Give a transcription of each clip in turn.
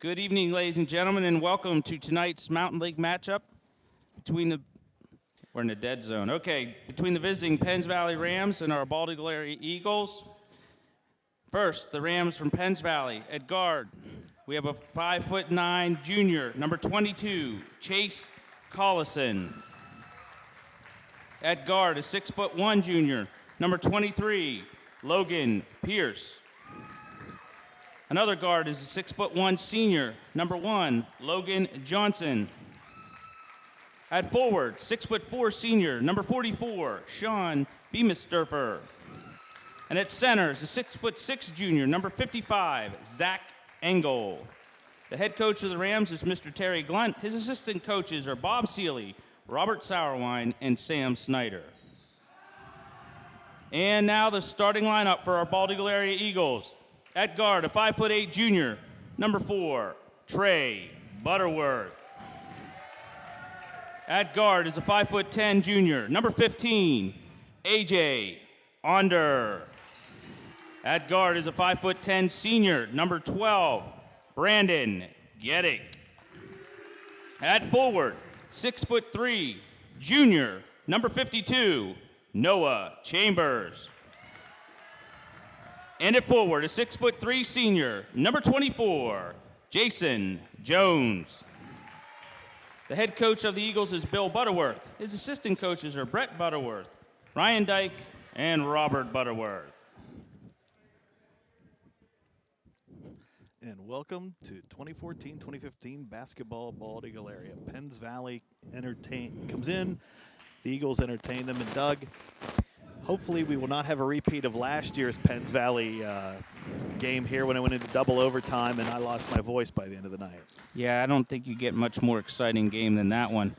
Good evening, ladies and gentlemen, and welcome to tonight's Mountain League matchup between the we're in the dead zone. Okay, between the visiting Penns Valley Rams and our Bald Eagle area Eagles. First, the Rams from Penns Valley. At guard, we have a 5'9" junior, number 22, Chase Collison. At guard, a 6'1" junior, number 23, Logan Pierce. Another guard is a 6'1" senior, number 1, Logan Johnson. At forward, 6'4" senior, number 44, Sean Beamisturfer. And at center is a 6'6" junior, number 55, Zach Engel. The head coach of the Rams is Mr. Terry Glunt. His assistant coaches are Bob Seeley, Robert Sauerwine, and Sam Snyder. And now the starting lineup for our Bald Eagle area Eagles. At guard, a 5'8" junior, number 4, Trey Butterworth. At guard is a 5'10" junior, number 15, AJ Onder. At guard is a 5'10" senior, number 12, Brandon Geddick. At forward, 6'3", junior, number 52, Noah Chambers. And at forward, a 6'3" senior, number 24, Jason Jones. The head coach of the Eagles is Bill Butterworth. His assistant coaches are Brett Butterworth, Ryan Dyke, and Robert Butterworth. And welcome to 2014-2015 basketball Bald Eagle area. Penns Valley comes in. The Eagles entertain them. And Doug, hopefully we will not have a repeat of last year's Penns Valley game here when I went into double overtime and I lost my voice by the end of the night. Yeah, I don't think you get much more exciting game than that one.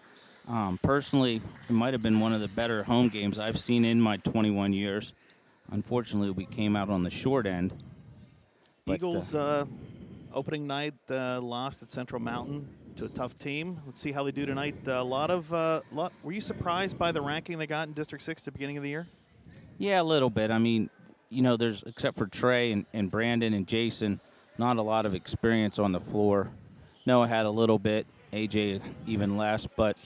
Personally, it might have been one of the better home games I've seen in my 21 years. Unfortunately, we came out on the short end. But, Eagles opening night lost at Central Mountain to a tough team. Let's see how they do tonight. Were you surprised by the ranking they got in District 6 at the beginning of the year? Yeah, a little bit. I mean, you know, there's, except for Trey and Brandon and Jason, not a lot of experience on the floor. Noah had a little bit, AJ even less, but,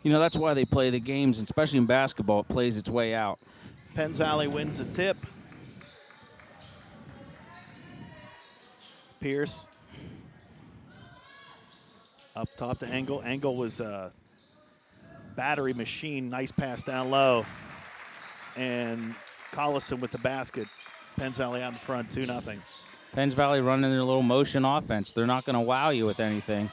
you know, that's why they play the games, and especially in basketball, it plays its way out. Penns Valley wins the tip. Pierce up top to Engel. Engel was a battery machine. Nice pass down low. And Collison with the basket. Penns Valley out in front, 2-0. Penns Valley running their little motion offense. They're not going to wow you with anything.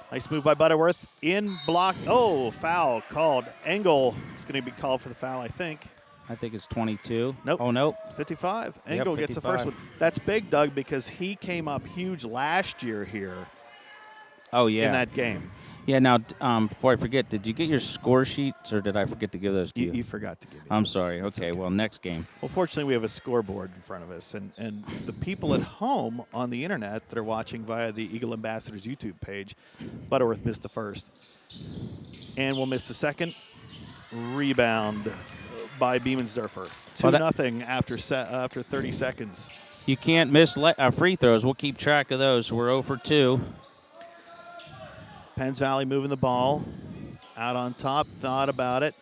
Nice move by Butterworth. In block. Oh, foul called. Engel is going to be called for the foul, I think. I think it's 22. Nope. Oh, nope. 55. Engel Yep, gets the 55. first one. That's big, Doug, because he came up huge last year here Oh, yeah. in that game. Yeah, now, before I forget, did you get your score sheets, or did I forget to give those to you? You forgot to give me I'm those. sorry. It's Okay, well, next game. Well, fortunately, we have a scoreboard in front of us, and the people at home on the internet that are watching via the Eagle Ambassadors YouTube page, Butterworth missed the first, and will miss the second. Rebound by Beamisturfer. 2-0 after 30 seconds. You can't miss free throws. We'll keep track of those. We're 0 for 2. Penns Valley moving the ball out on top. Thought about it.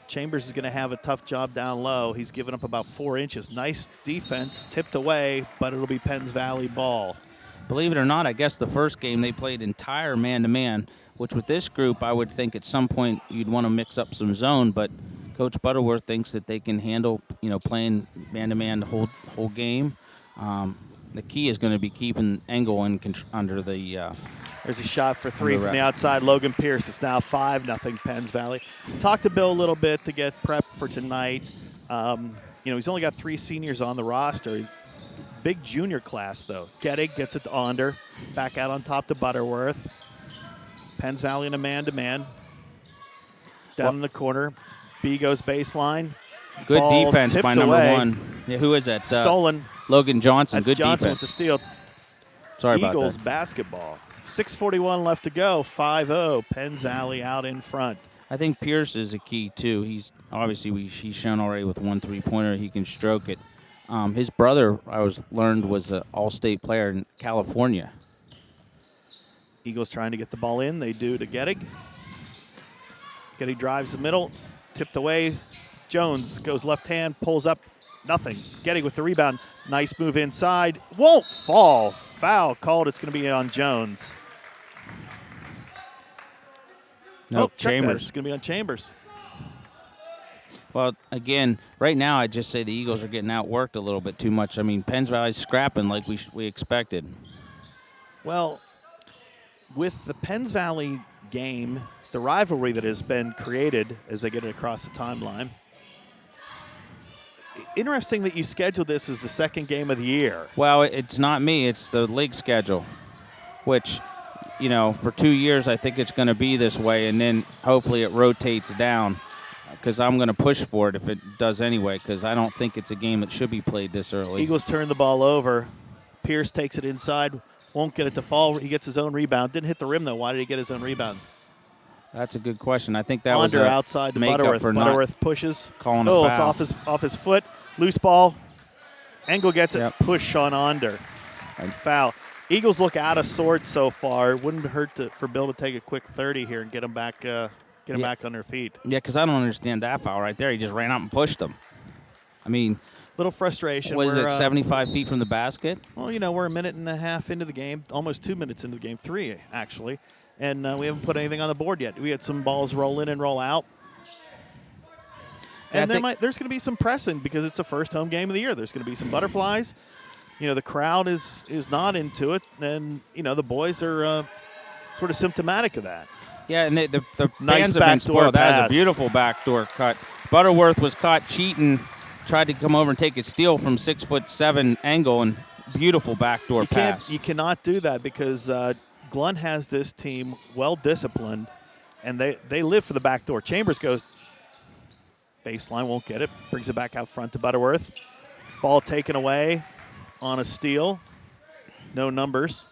Chambers is going to have a tough job down low. He's given up about 4 inches. Nice defense, tipped away, but it'll be Penns Valley ball. Believe it or not, I guess the first game they played entire man-to-man, which with this group I would think at some point you'd want to mix up some zone, but Coach Butterworth thinks that they can handle, you know, playing man-to-man the whole game. The key is going to be keeping Engel under the There's a shot for 3 from the outside. Logan Pierce. It's now 5-0 Penns Valley. Talked to Bill a little bit to get prepped for tonight. You know, he's only got 3 seniors on the roster. Big junior class, though. Geddick gets it to Onder. Back out on top to Butterworth. Penns Valley in a man-to-man. Down in the corner. B goes baseline. good Ball defense by tipped number away. 1. Yeah, who is that? Stolen. Logan Johnson. That's Good Johnson defense. with the steal. Sorry Eagles about that. basketball. 6:41 left to go. 5-0. Penns Valley out in front. I think Pierce is a key too. He's obviously he's shown already with 1 3-pointer. He can stroke it. His brother, I learned, was an all-state player in California. Eagles trying to get the ball in. They do to Gettig. Gettig drives the middle, tipped away. Jones goes left hand, pulls up, nothing. Gettig with the rebound. Nice move inside. Won't fall. Foul called. It's going to be on Jones. No, check that. Chambers. It's going to be on Chambers. Well, again, right now I'd just say the Eagles are getting outworked a little bit too much. I mean, Penns Valley's scrapping like we expected. Well, with the Penns Valley game, the rivalry that has been created as they get it across the timeline, interesting that you scheduled this as the second game of the year. Well, it's not me. It's the league schedule, which, you know, for 2 years I think it's going to be this way, and then hopefully it rotates down because I'm going to push for it if it does anyway because I don't think it's a game that should be played this early. Eagles turn the ball over. Pierce takes it inside. Won't get it to fall. He gets his own rebound. Didn't hit the rim, though. Why did he get his own rebound? That's a good question. I think that Onder was outside to makeup Butterworth. for Butterworth pushes. calling a foul. It's off his foot. Loose ball. Engel gets it. Yep. Push on Onder. And foul. Eagles look out of sorts so far. Wouldn't hurt for Bill to take a quick 30 here and get them back back on their feet. Yeah, because I don't understand that foul right there. He just ran out and pushed them. I mean, Little frustration. what is it, 75 feet from the basket? Well, you know, we're a minute and a half into the game, almost 2 minutes into the game, 3 actually, and we haven't put anything on the board yet. We had some balls roll in and roll out. Yeah, And there's going to be some pressing because it's the first home game of the year. There's going to be some butterflies. You know, the crowd is not into it, and, you know, the boys are sort of symptomatic of that. Yeah, and the Nice fans have been backdoor spoiled. That was pass. a beautiful backdoor cut. Butterworth was caught cheating, tried to come over and take a steal from 6'7" Engel, and beautiful backdoor pass. You cannot do that because Glenn has this team well disciplined, and they live for the back door. Chambers goes baseline, won't get it, brings it back out front to Butterworth. Ball taken away on a steal. No numbers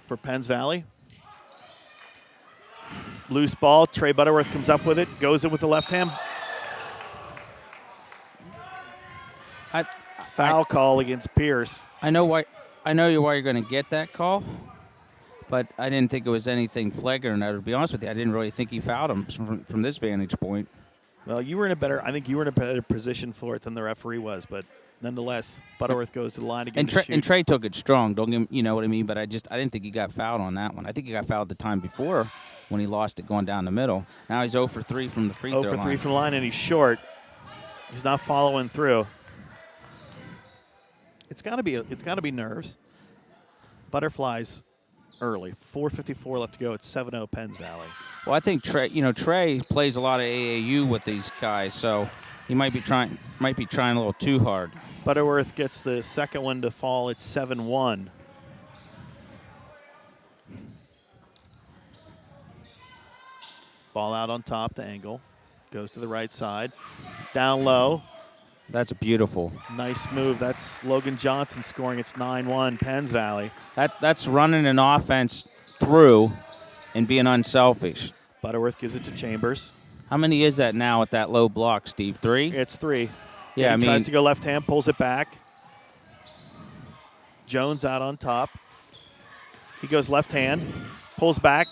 for Penns Valley. Loose ball. Trey Butterworth comes up with it, goes in with the left hand. Foul call against Pierce. I know why you're going to get that call, but I didn't think it was anything flagrant. To be honest with you, I didn't really think he fouled him from this vantage point. Well, I think you were in a better position for it than the referee was, but nonetheless, Butterworth goes to the line again. And Trey took it strong. Don't get, you know what I mean? But I didn't think he got fouled on that one. I think he got fouled the time before when he lost it going down the middle. Now he's 0 for 3 from the free throw line. 0 for 3 from the line, and he's short. He's not following through. It's got to be nerves. Butterflies early. 4:54 left to go. It's 7-0 Penns Valley. Well, I think Trey plays a lot of AAU with these guys, so he might be trying a little too hard. Butterworth gets the second one to fall. It's 7-1. Ball out on top to Engel. Goes to the right side. Down low. That's beautiful. Nice move. That's Logan Johnson scoring. It's 9-1 Penns Valley. That's running an offense through and being unselfish. Butterworth gives it to Chambers. How many is that now at that low block, Steve? 3? It's 3. Yeah, he tries to go left hand, pulls it back. Jones out on top. He goes left hand, pulls back,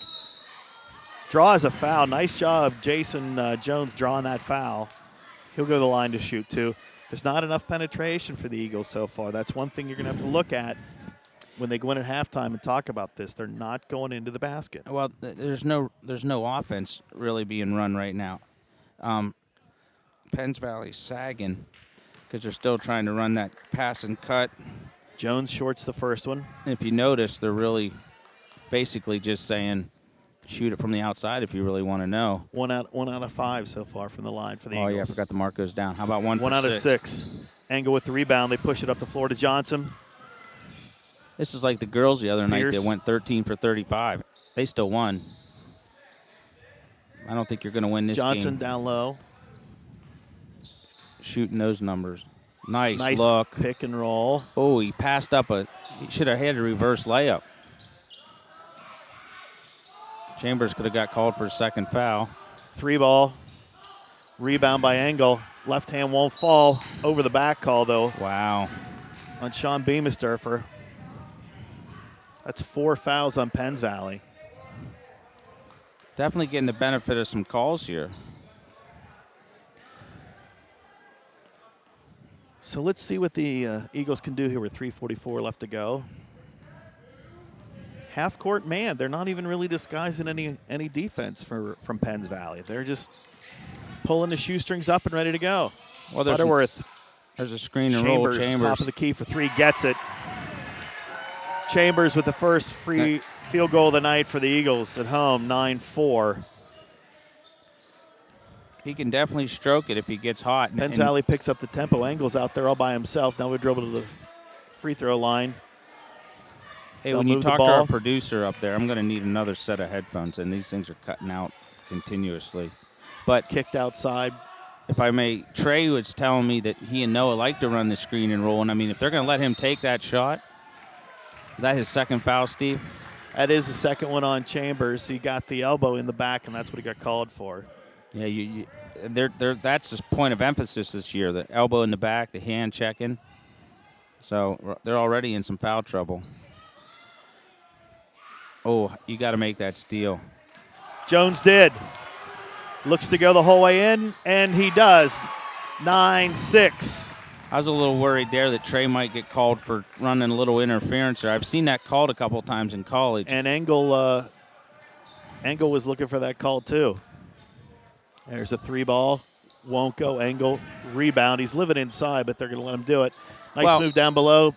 draws a foul. Nice job, Jason Jones, drawing that foul. He'll go to the line to shoot, too. There's not enough penetration for the Eagles so far. That's one thing you're going to have to look at when they go in at halftime and talk about this. They're not going into the basket. Well, there's no offense really being run right now. Penns Valley's sagging because they're still trying to run that pass and cut. Jones shorts the first one. And if you notice, they're really basically just saying, shoot it from the outside if you really want to know. One out of 5 so far from the line for the Eagles. Oh, yeah, I forgot the mark goes down. How about 1 out of 6. Engel with the rebound. They push it up the floor to Johnson. This is like the girls the other night Pierce. that went 13 for 35. They still won. I don't think you're going to win this Johnson game. down low. Shooting those numbers. Nice look. look. Pick and roll. Oh, he passed up he should have had a reverse layup. Chambers could have got called for a second foul. 3 ball. Rebound by Engel. Left hand won't fall. Over the back call, though, Wow. on Sean Beamisturfer. That's 4 fouls on Penns Valley. Definitely getting the benefit of some calls here. So let's see what the Eagles can do here with 3:44 left to go. Half court man. They're not even really disguising any defense from Penns Valley. They're just pulling the shoestrings up and ready to go. Well, Butterworth. There's a screen and roll. Chambers. Top of the key for 3, gets it. Chambers with the first free field goal of the night for the Eagles at home, 9-4. He can definitely stroke it if he gets hot. Penns Valley picks up the tempo. Engel's out there all by himself. Now we dribble to the free throw line. Hey, when you talk to our producer up there, I'm going to need another set of headphones, and these things are cutting out continuously. But kicked outside. If I may, Trey was telling me that he and Noah like to run the screen and roll. And, I mean, if they're going to let him take that shot, is that his second foul, Steve? That is the second one on Chambers. He got the elbow in the back, and that's what he got called for. Yeah, that's his point of emphasis this year, the elbow in the back, the hand checking. So they're already in some foul trouble. Oh, you got to make that steal. Jones did. Looks to go the whole way in, and he does. 9-6. I was a little worried there that Trey might get called for running a little interference there. I've seen that called a couple times in college. And Engel was looking for that call too. There's a 3-ball. Won't go. Engel, rebound. He's living inside, but they're going to let him do it. Nice move down below.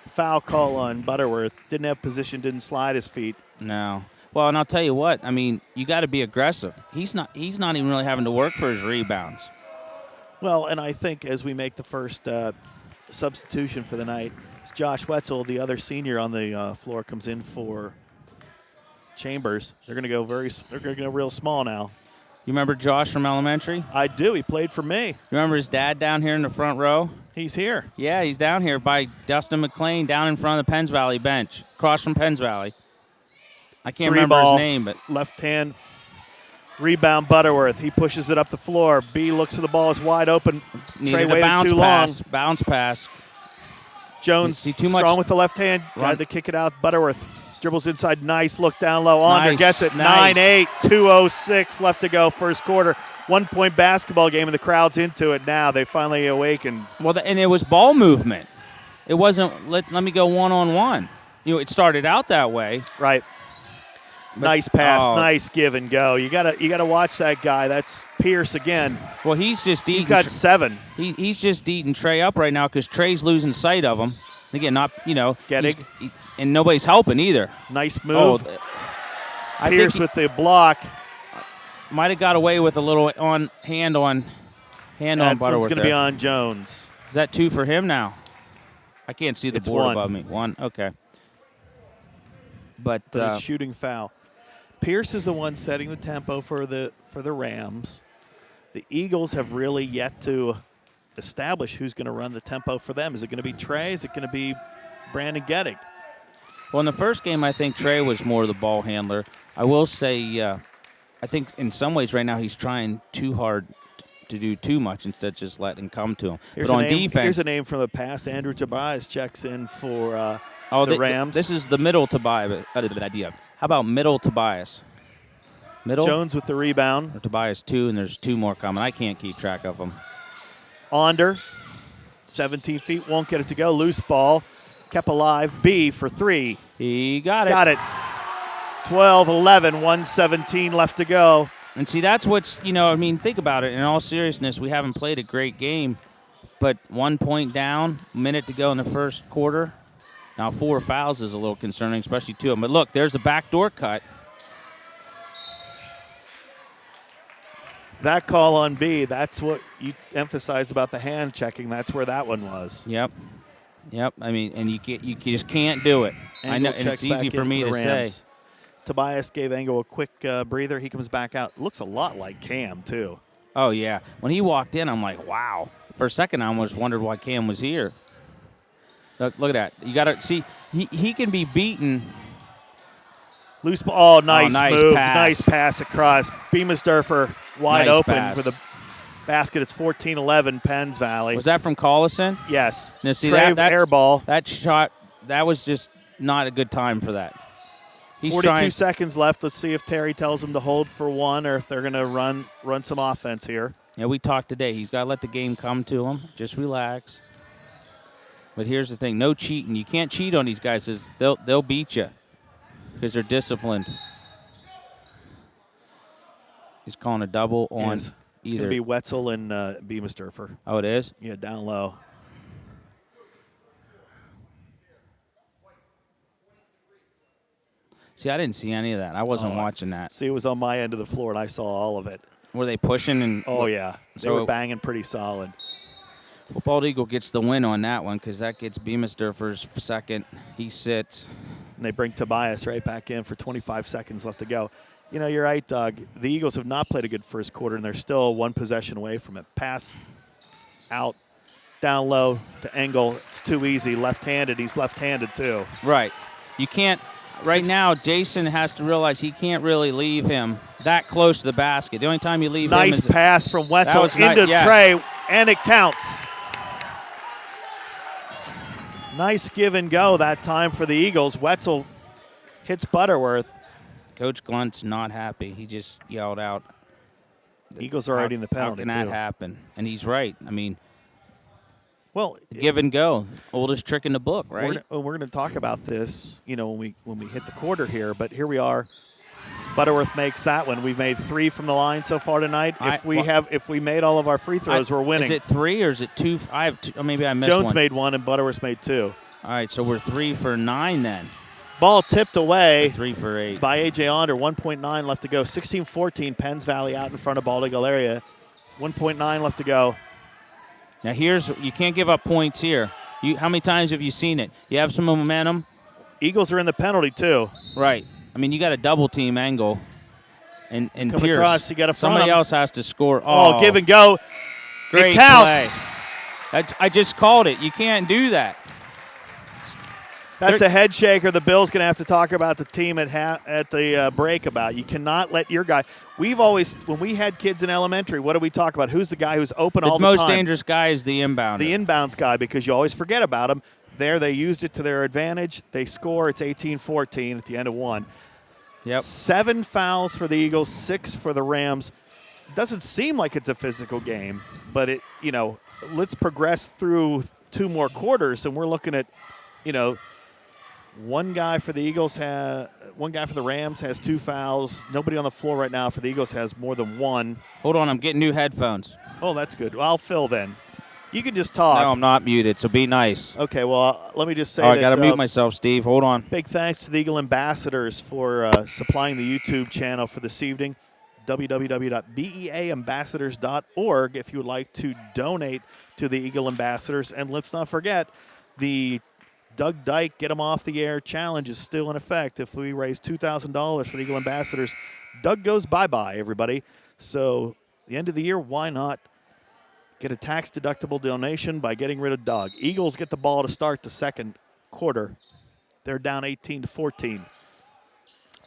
Foul call on Butterworth. Didn't have position, didn't slide his feet. No. Well, and I'll tell you what. I mean, you got to be aggressive. He's not even really having to work for his rebounds. Well, and I think as we make the first substitution for the night, Josh Wetzel, the other senior on the floor, comes in for Chambers. They're going to go real small now. You remember Josh from elementary? I do. He played for me. You remember his dad down here in the front row? He's here. Yeah, he's down here by Dustin McLean down in front of the Penns Valley bench, across from Penns Valley. I can't remember his name, but left hand rebound Butterworth. He pushes it up the floor. B looks at the ball is wide open. Trey waited too long. Bounce pass. Jones strong with the left hand. Tried to kick it out. Butterworth dribbles inside. Nice look down low. Onder gets it. 9-8. 2:06 left to go. First quarter. 1-point basketball game, and the crowd's into it now. They finally awakened. Well, and it was ball movement. It wasn't let me go one-on-one. It started out that way. Right. But, nice pass, nice give and go. You gotta watch that guy. That's Pierce again. Well, he's just eating. He's got 7. He's just eating Trey up right now because Trey's losing sight of him. Again, Getting. And nobody's helping either. Nice move. Pierce with the block. Might have got away with a little hand on Butterworth. It's going to be on Jones. Is that 2 for him now? I can't see the board above me. 1, okay. But it's shooting foul. Pierce is the one setting the tempo for the Rams. The Eagles have really yet to establish who's going to run the tempo for them. Is it going to be Trey? Is it going to be Brandon Getting? Well, in the first game, I think Trey was more the ball handler. I will say, I think in some ways right now he's trying too hard to do too much instead of just letting come to him. But on defense, here's a name from the past. Andrew Tobias checks in for the Rams. This is the middle Tobias idea. How about middle Tobias? Middle? Jones with the rebound. Or Tobias 2, and there's 2 more coming. I can't keep track of them. Onder, 17 feet, won't get it to go. Loose ball, kept alive. B for 3. He got it. Got it. 12-11, 1:17 left to go. And see, that's what's, think about it. In all seriousness, we haven't played a great game, but 1 point down, minute to go in the first quarter. Now 4 fouls is a little concerning, especially 2 of them. But look, there's a backdoor cut. That call on B, that's what you emphasized about the hand checking. That's where that one was. Yep. I mean, and you just can't do it. I know, and it's easy for me to say. Tobias gave Engel a quick breather. He comes back out. Looks a lot like Cam, too. Oh, yeah. When he walked in, I'm like, wow. For a second, I almost wondered why Cam was here. Look at that. You got to see, he can be beaten. Loose ball. Oh, nice move. Pass. Nice pass across. Beamisdorfer wide open pass. for the basket. It's 14-11 Penns Valley. Was that from Collison? Yes. Now, see, that air ball. That shot, that was just not a good time for that. He's 42 trying. seconds left. Let's see if Terry tells him to hold for one or if they're going to run some offense here. Yeah, we talked today. He's got to let the game come to him. Just relax. But here's the thing: no cheating. You can't cheat on these guys. They'll beat you because they're disciplined. He's calling a double on It's either. going to be Wetzel and Beamisturfer. Oh, it is? Yeah, down low. See, I didn't see any of that. I wasn't watching that. See, it was on my end of the floor, and I saw all of it. Were they pushing? And Oh, yeah. They So- were banging pretty solid. well, Bald Eagle gets the win on that one because that gets Beamisturfer's second. He sits. And they bring Tobias right back in for 25 seconds left to go. You know, you're right, Doug. The Eagles have not played a good first quarter, and they're still one possession away from it. Pass out, down low to Engel. It's too easy. Left-handed. He's left-handed, too. Right. You can't. Right now, Jason has to realize he can't really leave him that close to the basket. The only time you leave him Nice is pass from Wetzel was into yes. Trey, and it counts. Nice give and go that time for the Eagles. Wetzel hits Butterworth. Coach Glunt's not happy. He just yelled out. Eagles are already in the penalty, How can that too. happen? And he's right. I mean, Well, give and go. Oldest trick in the book, right? we're going to talk about this, you know, when we hit the quarter here. But here we are. Butterworth makes that one. We've made 3 from the line so far tonight. If we made all of our free throws, we're winning. Is it 3 or is it 2? I have 2. Or maybe I missed Jones one. made 1 and Butterworth made 2. All right, so we're 3 for 9 then. Ball tipped away 3 for 8. by A.J. Onder. 1.9 left to go. 16-14, Penns Valley out in front of Bald Eagle area. 1.9 left to go. Now you can't give up points here. How many times have you seen it? You have some momentum. Eagles are in the penalty, too. Right. I mean, you got a double team angle. And Come Pierce, across, you gotta front somebody him. else has to score. Oh, give and go. Great It counts. play. I just called it. You can't do that. That's a head shaker. The Bills going to have to talk about the team at the break about. You cannot let your guy. We've always, when we had kids in elementary, what do we talk about? Who's the guy who's open all The the time? most dangerous guy is the inbounder. The inbounds guy, because you always forget about him. There, they used it to their advantage. They score. It's 18-14 at the end of 1. Yep. 7 fouls for the Eagles, 6 for the Rams. Doesn't seem like it's a physical game, but let's progress through 2 more quarters, and we're looking at, one guy for the Rams has 2 fouls. Nobody on the floor right now for the Eagles has more than 1. Hold on, I'm getting new headphones. Oh, that's good. Well, I'll fill then. You can just talk. No, I'm not muted, so be nice. Okay, well, let me just say Oh, that I got to mute myself, Steve. Hold on. big thanks to the Eagle Ambassadors for supplying the YouTube channel for this evening. www.beaambassadors.org if you would like to donate to the Eagle Ambassadors. And let's not forget, the Doug Dyke Get 'em Off the Air challenge is still in effect. If we raise $2,000 for the Eagle Ambassadors, Doug goes bye-bye, everybody. So the end of the year, why not get a tax-deductible donation by getting rid of Doug? Eagles get the ball to start the second quarter. They're down 18-14.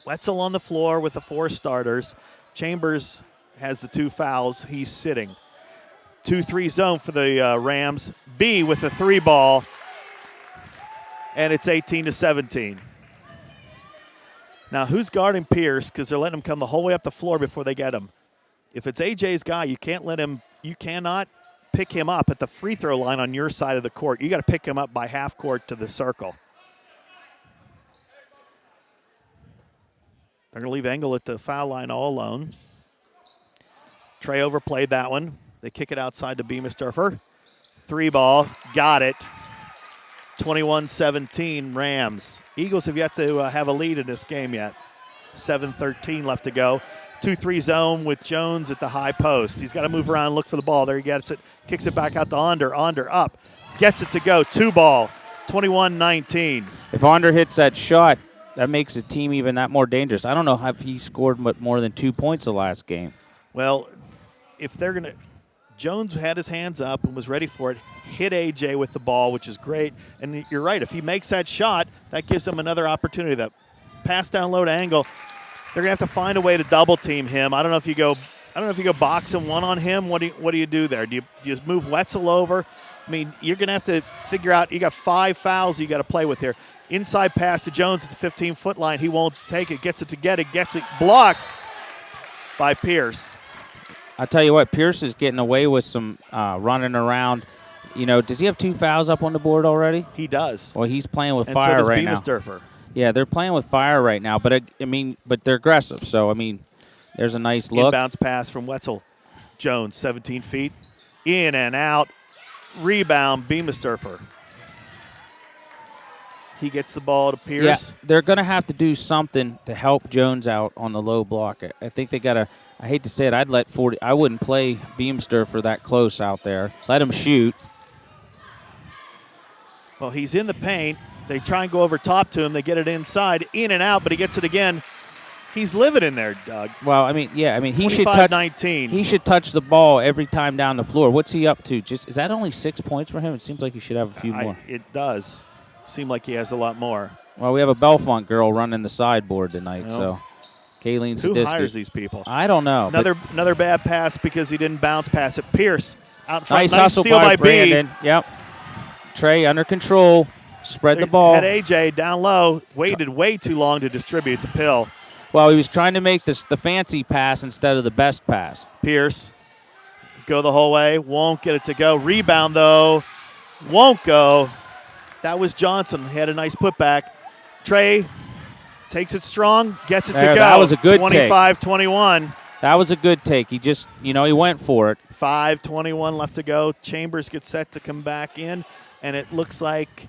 Wetzel on the floor with the 4 starters. Chambers has the 2 fouls. He's sitting. 2-3 zone for the Rams. B with the 3 ball. And it's 18-17. Now, who's guarding Pierce? Because they're letting him come the whole way up the floor before they get him. If it's AJ's guy, you cannot pick him up at the free throw line on your side of the court. You got to pick him up by half court to the circle. They're going to leave Engel at the foul line all alone. Trey overplayed that one. They kick it outside to Beamisturfer. 3 ball, got it. 21-17 Rams. Eagles have yet to have a lead in this game yet. 7:13 left to go. 2-3 zone with Jones at the high post. He's got to move around, look for the ball. There he gets it. Kicks it back out to Onder. Onder up. Gets it to go. 2 ball. 21-19. If Onder hits that shot, that makes the team even that more dangerous. I don't know if he scored more than 2 points the last game. Well, if they're going to – Jones had his hands up and was ready for it, hit A.J. with the ball, which is great. And you're right. If he makes that shot, that gives them another opportunity. That pass down low to Engel, they're going to have to find a way to double team him. I don't know if you go box and 1 on him. What do you do there? Do you just move Wetzel over? I mean, you're going to have to figure out, you got 5 fouls you got to play with here. Inside pass to Jones at the 15-foot line. He won't take it, gets it to get it, gets it blocked by Pierce. I'll tell you what, Pierce is getting away with some running around. You know, does he have 2 fouls up on the board already? He does. Well, he's playing with And fire so does right now. Beamisturfer. Yeah, they're playing with fire right now, but but they're aggressive. So, I mean, there's a nice look. Inbounds pass from Wetzel. Jones, 17 feet. In and out. Rebound, Beamisturfer. He gets the ball to Pierce. Yeah, they're going to have to do something to help Jones out on the low block. I think they got to. I hate to say it, I wouldn't play Beamisturfer that close out there. Let him shoot. Well, he's in the paint. They try and go over top to him. They get it inside, in and out, but he gets it again. He's living in there, Doug. Well, he should touch 25-19. He should touch the ball every time down the floor. What's he up to? Is that only 6 points for him? It seems like he should have a few more. It does seem like he has a lot more. Well, we have a Belfont girl running the sideboard tonight, so Kayleen Who Sadisky. hires these people? I don't know. Another bad pass because he didn't bounce pass it. Pierce out in front. Nice hustle steal by Brandon. B. Yep. Trey under control. Spread the ball. Had AJ down low. Waited way too long to distribute the pill. Well, he was trying to make the fancy pass instead of the best pass. Pierce go the whole way. Won't get it to go. Rebound, though. Won't go. That was Johnson. He had a nice putback. Trey takes it strong. Gets it to go. That was a good take. 25-21. That was a good take. He just, he went for it. 5:21 left to go. Chambers gets set to come back in, and it looks like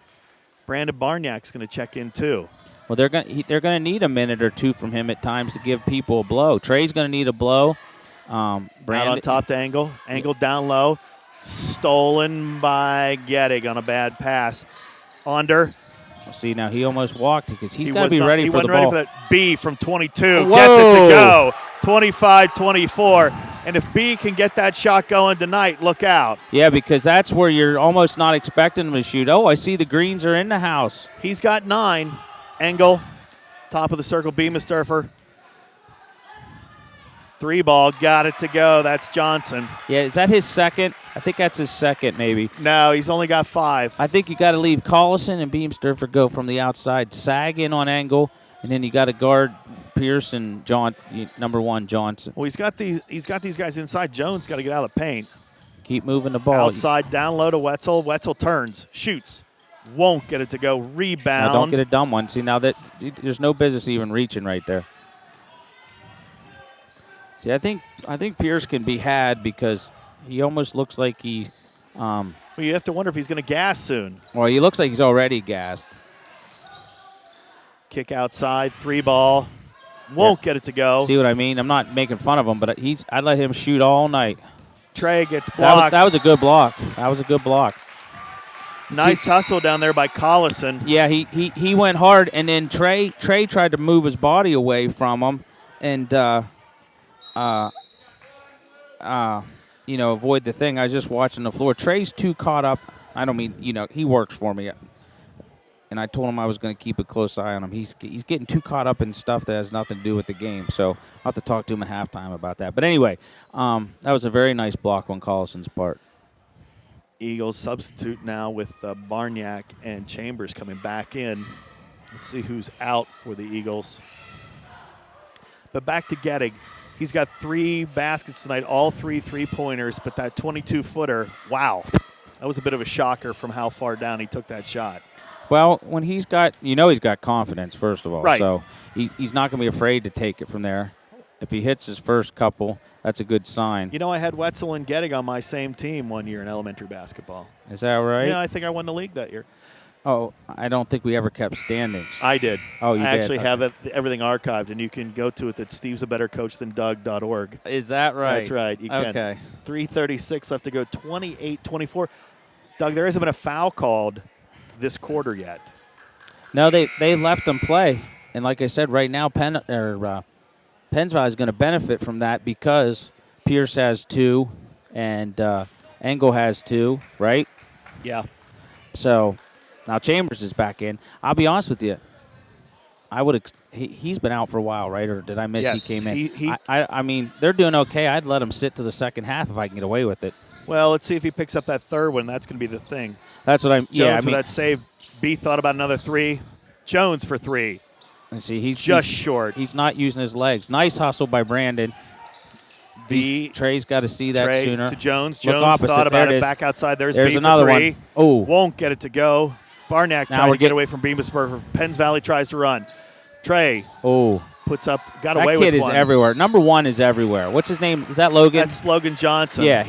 Brandon Barniak's going to check in too. Well, they're gonna need a minute or two from him at times to give people a blow. Trey's going to need a blow. Out on top to Angle. Angle down low. Stolen by Gettig on a bad pass. Under. See, now he almost walked because he's got to be ready for the ball. He wasn't ready for that. B from 22. Whoa. Gets it to go. 25-24. And if B can get that shot going tonight, look out. Yeah, because that's where you're almost not expecting him to shoot. Oh, I see the greens are in the house. He's got 9. Engel, top of the circle, Beamisturfer. 3 ball, got it to go. That's Johnson. Yeah, is that his second? I think that's his second, maybe. No, he's only got 5. I think you got to leave Collison and Beamisturfer go from the outside, sag in on Angle, and then you got to guard Pierce and number 1 Johnson. Well, he's got these guys inside. Jones got to get out of the paint. Keep moving the ball. Outside, down low to Wetzel. Wetzel turns, shoots. Won't get it to go. Rebound. Now don't get a dumb one. See, now that there's no business even reaching right there. See, I think Pierce can be had because he almost looks like he. Well, you have to wonder if he's going to gas soon. Well, he looks like he's already gassed. Kick outside, 3 ball. Won't get it to go. See what I mean? I'm not making fun of him, but I'd let him shoot all night. Trey gets blocked. That was a good block. That was a good block. Nice hustle down there by Collison. Yeah, he went hard, and then Trey tried to move his body away from him, and avoid the thing. I was just watching the floor. Trey's too caught up. I don't mean, he works for me, and I told him I was going to keep a close eye on him. He's getting too caught up in stuff that has nothing to do with the game. So I'll have to talk to him at halftime about that. But anyway, that was a very nice block on Collison's part. Eagles substitute now with Barniak and Chambers coming back in. Let's see who's out for the Eagles. But back to Gettig. He's got 3 baskets tonight, all 3 3-pointers, but that 22-footer, wow. That was a bit of a shocker from how far down he took that shot. Well, when he's got, he's got confidence, first of all. Right. So he's not going to be afraid to take it from there. If he hits his first couple, that's a good sign. I had Wetzel and Gettig on my same team one year in elementary basketball. Is that right? Yeah, I think I won the league that year. Oh, I don't think we ever kept standings. I did. Oh, you did? I actually Okay. have everything archived, and you can go to it at stevesabettercoachthandoug.org. Is that right? That's right. You can. Okay. 3:36 left to go, 28-24. Doug, there hasn't been a foul called this quarter yet. No, they left them play. And like I said, right now, Penns Valley is going to benefit from that because Pierce has 2 and Engel has 2, right? Yeah. So now Chambers is back in. I'll be honest with you. He's been out for a while, right? Or did I miss Yes, he came in? he- I mean, they're doing okay. I'd let him sit to the second half if I can get away with it. Well, let's see if he picks up that third one. That's going to be the thing. That's what I'm. Jones Yeah, I with mean, that save. B thought about another 3. Jones for 3. and see, he's Just he's, short. He's not using his legs. Nice hustle by Brandon. B. Trey's got to see that Trey sooner. to Jones. Look Jones opposite. thought about There it it. is. Back outside. There's There's B another for 3. one. Oh, Won't get it to go. Barnack Now trying we're to get away from Beamisburg. Penns Valley tries to run. Trey oh. puts up, got That away kid with is one. everywhere. Number 1 is everywhere. What's his name? Is that Logan? That's Logan Johnson. Yeah,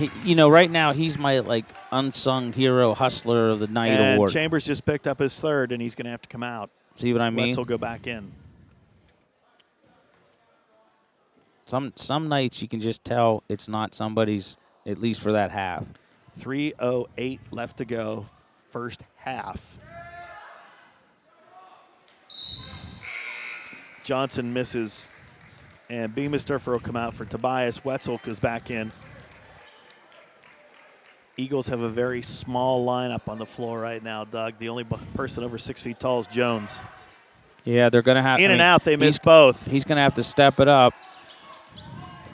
right now he's my unsung hero hustler of the night And award. Chambers just picked up his third, and he's going to have to come out. See what I mean? Wetzel go back in. Some nights you can just tell it's not somebody's, at least for that half. 3:08 left to go, first half. Johnson misses, and Beamisturfer will come out for Tobias. Wetzel goes back in. Eagles have a very small lineup on the floor right now, Doug. The only person over 6 feet tall is Jones. Yeah, they're going to have In and out, they miss he's- both. He's going to have to step it up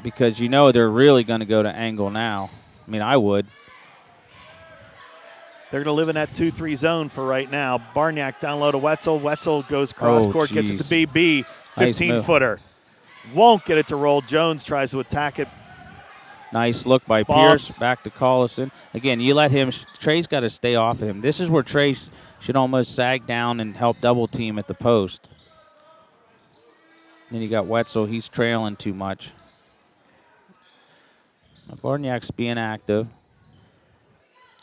because they're really going to go to angle now. I mean, I would. They're going to live in that 2-3 zone for right now. Barniak down low to Wetzel. Wetzel goes cross court, gets it to geez. BB. Nice move. 15-footer. Won't get it to roll. Jones tries to attack it. Nice look by Ball. Pierce. Back to Collison. Again, you let him. Trey's got to stay off of him. This is where Trey should almost sag down and help double team at the post. Then you got Wetzel. He's trailing too much. Barniak's being active.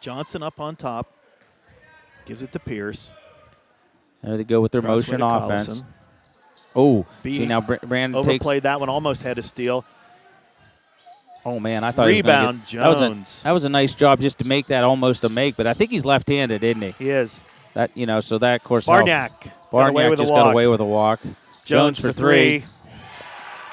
Johnson up on top. Gives it to Pierce. There they go with their Crossway motion to offense. Collison. Oh, B see now Brandon takes. Overplayed that one. Almost had a steal. Oh man, I thought Rebound, he was gonna Jones. that was a nice job just to make that almost a make, but I think he's left-handed, isn't he? He is. That so that of course helped. Barniak. Barniak just got away with a walk. Jones for 3.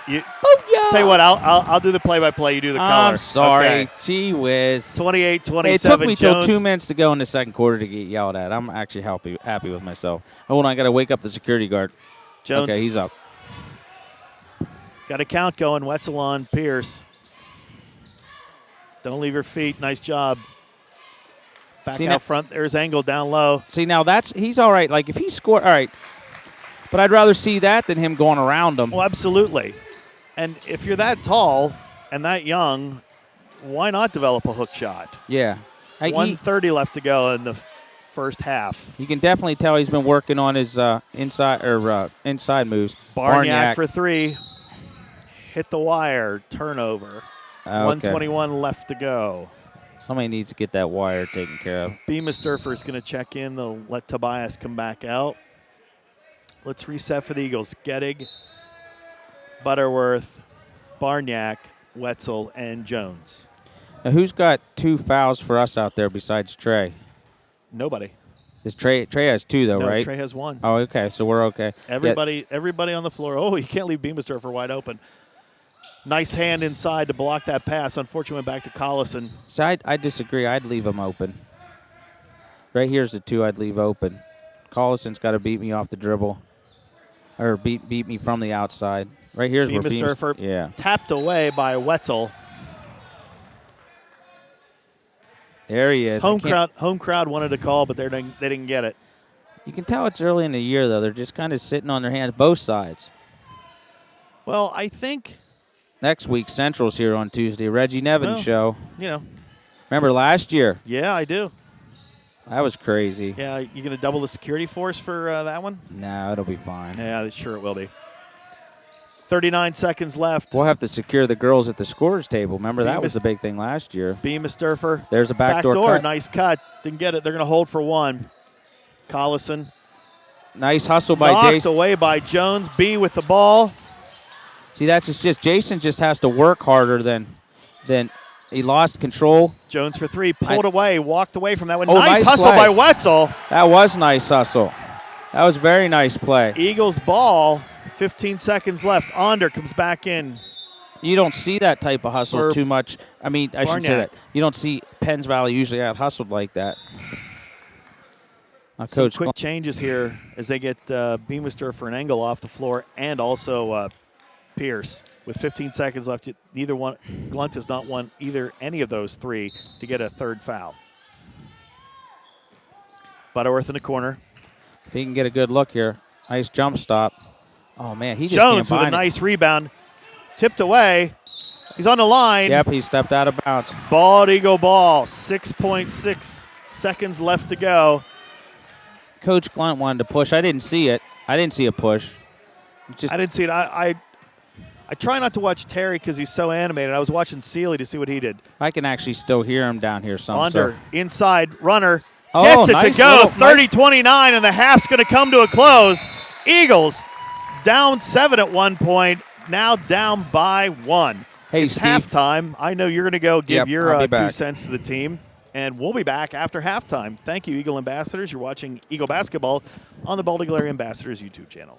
Oh yeah. Tell you what, I'll do the play-by-play. You do the color. I'm sorry. Okay. Gee whiz. 28-27. It took me till Jones. 2 minutes to go in the second quarter to get yelled at. I'm actually happy with myself. Hold on, I got to wake up the security guard. Jones. Okay, he's up. Got a count going. Wetzel on Pierce. Don't leave your feet. Nice job. Back See, out now- front. There's Engel down low. See, now he's all right. Like if he scored, all right. But I'd rather see that than him going around him. Well, absolutely. And if you're that tall and that young, why not develop a hook shot? Yeah. 1:30 left to go in the first half. You can definitely tell he's been working on his inside moves. Barniak for 3. Hit the wire. Turnover. Okay. 1:21 left to go. Somebody needs to get that wire taken care of. Beamisturfer is going to check in. They'll let Tobias come back out. Let's reset for the Eagles. Gettig, Butterworth, Barniak, Wetzel, and Jones. Now, who's got 2 fouls for us out there besides Trey? Nobody. This Trey has 2 though, No, right? Trey has 1. Oh, okay. So we're okay. Everybody on the floor. Oh, you can't leave Beamisturfer wide open. Nice hand inside to block that pass. Unfortunately, went back to Collison. So I disagree. I'd leave him open. Right here's the 2 I'd leave open. Collison's got to beat me off the dribble, or beat me from the outside. Right here's where Beamisturfer yeah. tapped away by Wetzel. There he is. Home crowd wanted to call, but they didn't get it. You can tell it's early in the year though. They're just kind of sitting on their hands, both sides. Well, I think, Next week, Central's here on Tuesday. Reggie Nevins show. you know, Remember last year? yeah, I do. That was crazy. Yeah, you going to double the security force for that one? No, it'll be fine. Yeah, sure it will be. 39 seconds left. We'll have to secure the girls at the scorers table. Remember, that was the big thing last year. Beamisturfer. There's a backdoor cut. Nice cut. Didn't get it. They're going to hold for 1. Collison. Nice hustle by Knocked Jason. away by Jones. B with the ball. See, that's just Jason just has to work harder than he lost control. Jones for 3. Pulled away. Walked away from that one. Oh, nice nice hustle play. by Wetzel. That was nice hustle. That was very nice play. Eagles ball. 15 seconds left. Onder comes back in. You don't see that type of hustle For too much. I mean, I shouldn't say Barniak. that. You don't see Penns Valley usually out hustled like that. Now, Some Coach, quick changes here as they get Beamisturfer and Engel off the floor, and also Pierce. with 15 seconds left, neither one, Glunt has not won any of those three to get a third foul. Butterworth in the corner. If he can get a good look here. Nice jump stop. Oh, man, he just Jones can't with a bind it. nice rebound. Tipped away. He's on the line. Yep, he stepped out of bounds. Bald Eagle ball. 6.6 seconds left to go. Coach Glunt wanted to push. I didn't see it. I didn't see a push. I didn't see it. I try not to watch Terry because he's so animated. I was watching Sealy to see what he did. I can actually still hear him down here some. Under, So. inside, runner. Oh, Gets it nice to go. little- 30-29, and the half's going to come to a close. Eagles down 7 at one point, now down by 1. Hey, it's Steve. halftime. I know you're going to go give Yep, your I'll be 2 back. cents to the team, and we'll be back after halftime. Thank you, Eagle Ambassadors. You're watching Eagle Basketball on the Bald Eagle Area Ambassadors YouTube channel.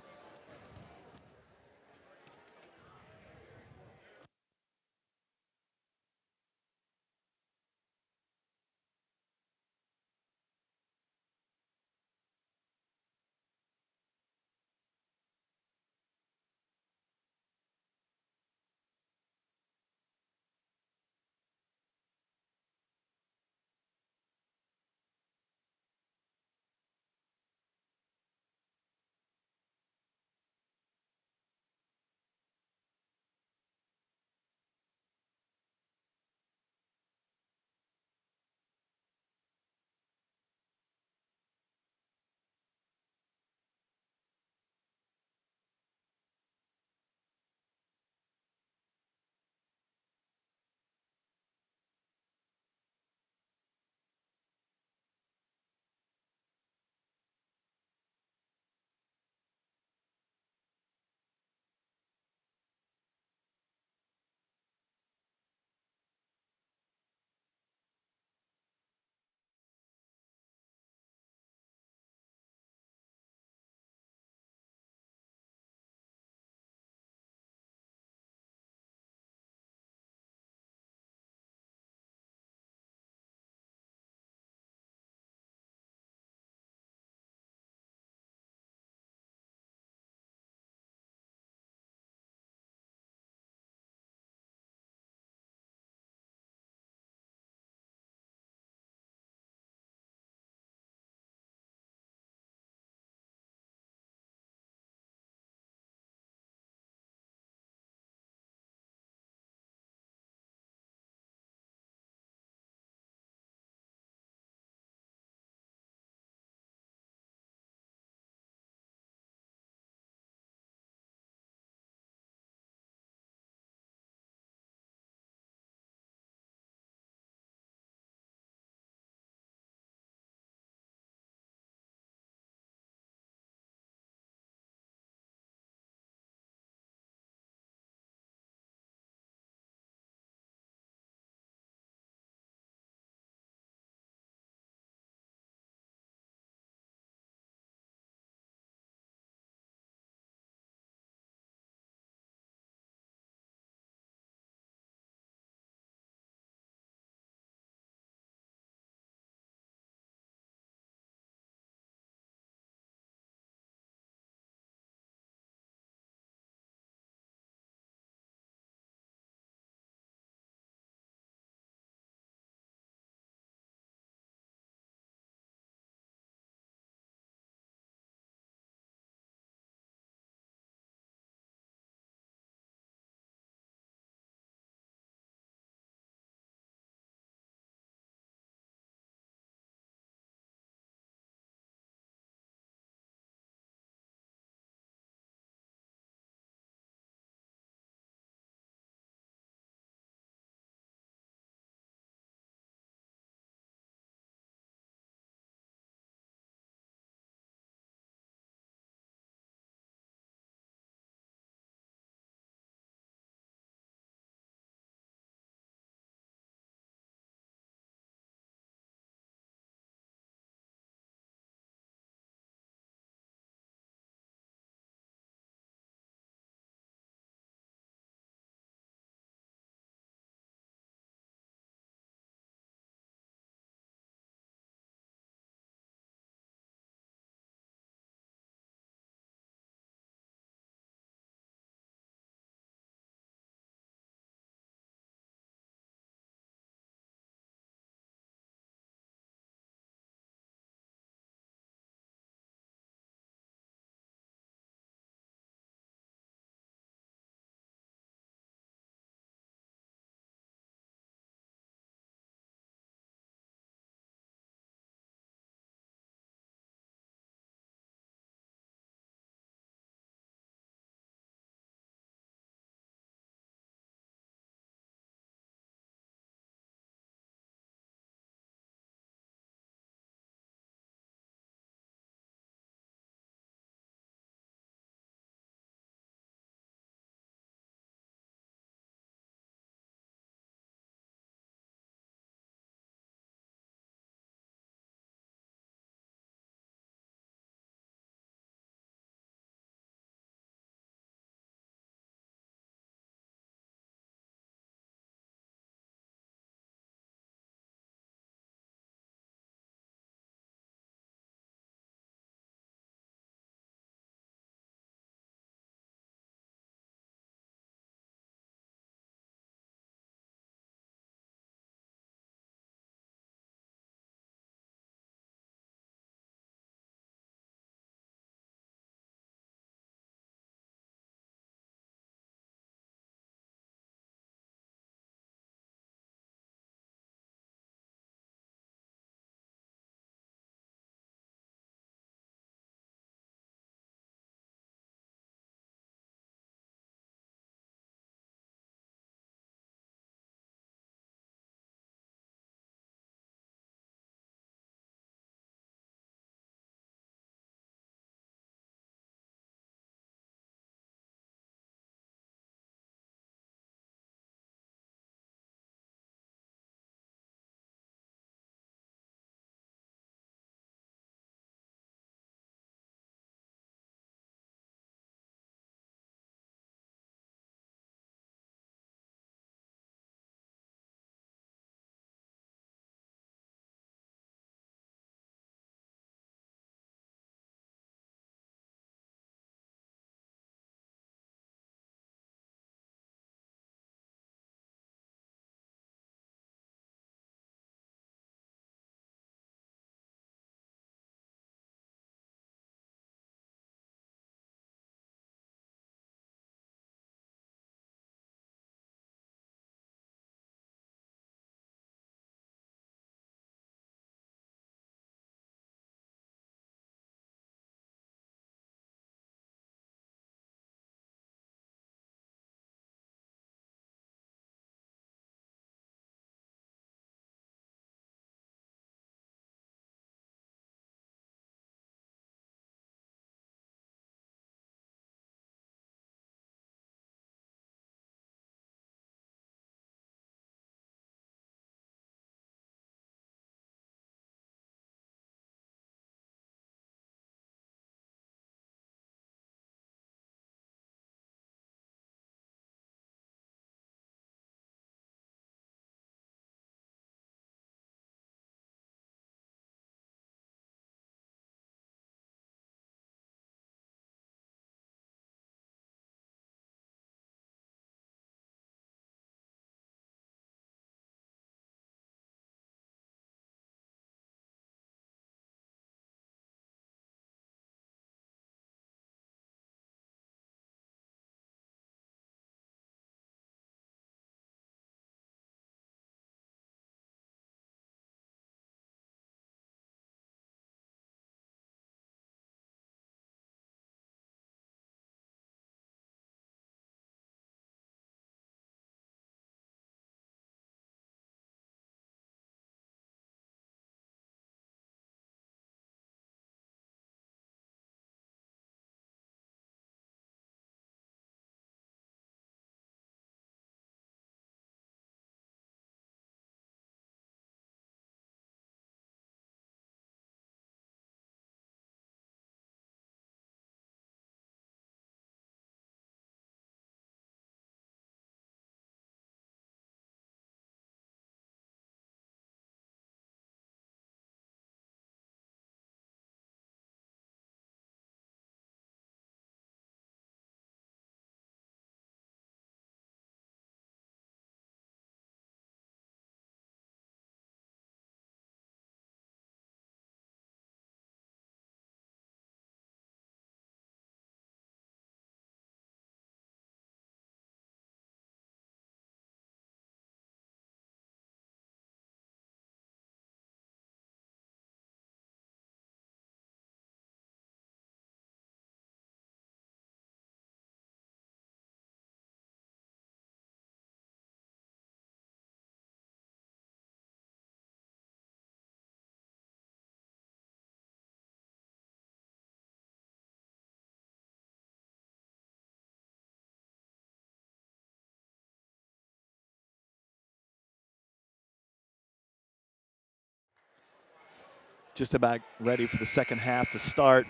just about ready for the second half to start.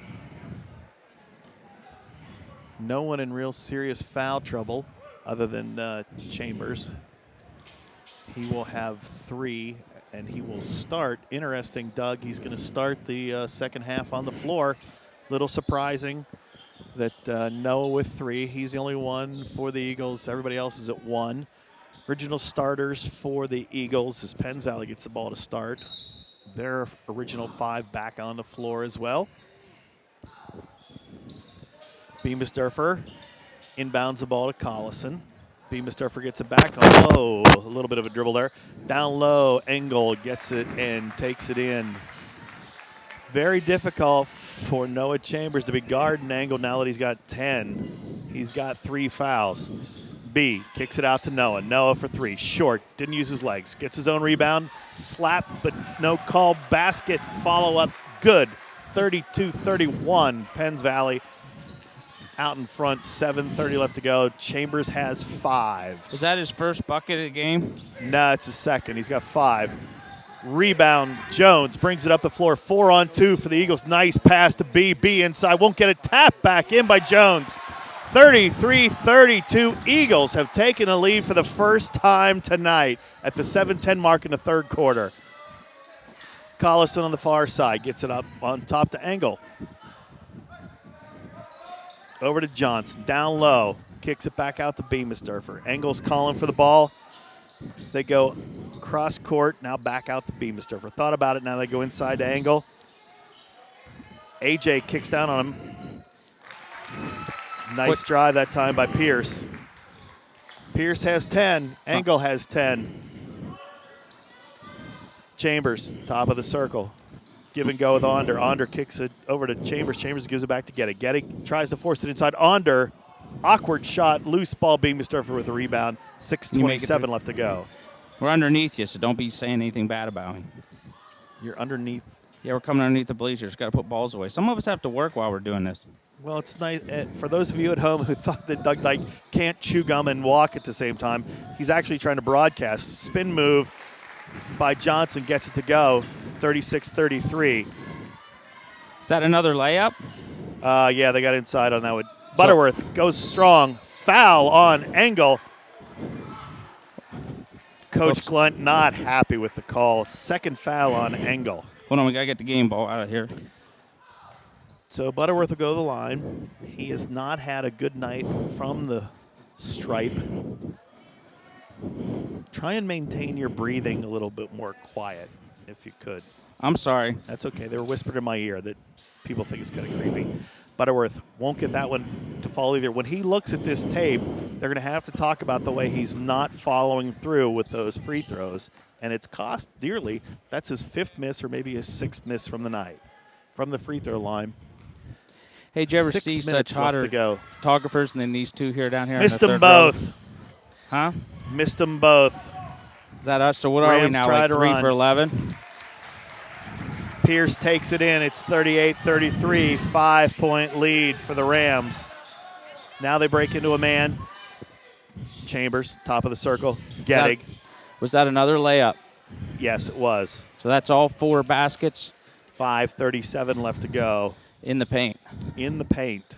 No one in real serious foul trouble other than Chambers. He will have 3, and he will start. Interesting, Doug. He's going to start the second half on the floor. Little surprising that Noah with 3. He's the only one for the Eagles. Everybody else is at 1. Original starters for the Eagles as Penns Valley gets the ball to start. Their original 5 back on the floor as well. Beamisdorfer inbounds the ball to Collison. Beamisdorfer gets it back. Oh, a little bit of a dribble there. Down low, Engel gets it and takes it in. Very difficult for Noah Chambers to be guarding Engel now that he's got 10. He's got 3 fouls. B kicks it out to Noah. Noah for 3. Short. Didn't use his legs. Gets his own rebound. Slap, but no call. Basket. Follow-up. Good. 32-31. Penns Valley out in front. 7:30 left to go. Chambers has 5. Was that his first bucket of the game? No, it's his second. He's got 5. Rebound. Jones brings it up the floor. 4-on-2 for the Eagles. Nice pass to B. B inside. Won't get it. Tap back in by Jones. 33-32. Eagles have taken a lead for the first time tonight at the 7:10 mark in the third quarter. Collison on the far side gets it up on top to Engel. Over to Johnson. Down low. Kicks it back out to Beamisdorfer. Engel's calling for the ball. They go cross court. Now back out to Beamisdorfer. Thought about it. Now they go inside to Engel. AJ kicks down on him. Nice drive that time by Pierce. Pierce has 10. Engel has 10. Chambers, top of the circle. Give and go with Onder. Onder kicks it over to Chambers. Chambers gives it back to Getty. Getty tries to force it inside. Onder, awkward shot, loose ball. Beamisdorfer with a rebound. 6:27 left to go. We're underneath you, so don't be saying anything bad about me. You're underneath. Yeah, we're coming underneath the bleachers. Got to put balls away. Some of us have to work while we're doing this. Well, it's nice. For those of you at home who thought that Doug Dyke can't chew gum and walk at the same time, he's actually trying to broadcast. Spin move by Johnson gets it to go. 36-33. Is that another layup? Yeah, they got inside on that one. Butterworth goes strong. Foul on Engel. Coach Glunt not happy with the call. Second foul on Engel. Hold on, we got to get the game ball out of here. So Butterworth will go to the line. He has not had a good night from the stripe. Try and maintain your breathing a little bit more quiet, if you could. I'm sorry. That's okay. They were whispered in my ear that people think it's kind of creepy. Butterworth won't get that one to fall either. When he looks at this tape, they're going to have to talk about the way he's not following through with those free throws, and it's cost dearly. That's his 5th miss or maybe his 6th miss from the night, from the free throw line. Hey, did you ever 6 see minutes such left hotter to go. photographers than these two here down here? Missed in them the third both. row? Huh? Missed them both. Is that us? So what are we Rams now, try like to 3 run. for 11? Pierce takes it in. It's 38-33, 5-point lead for the Rams. Now they break into a man. Chambers, top of the circle. Gettig. Was that another layup? Yes, it was. So that's all 4 baskets 5:37 left to go. in the paint. In the paint.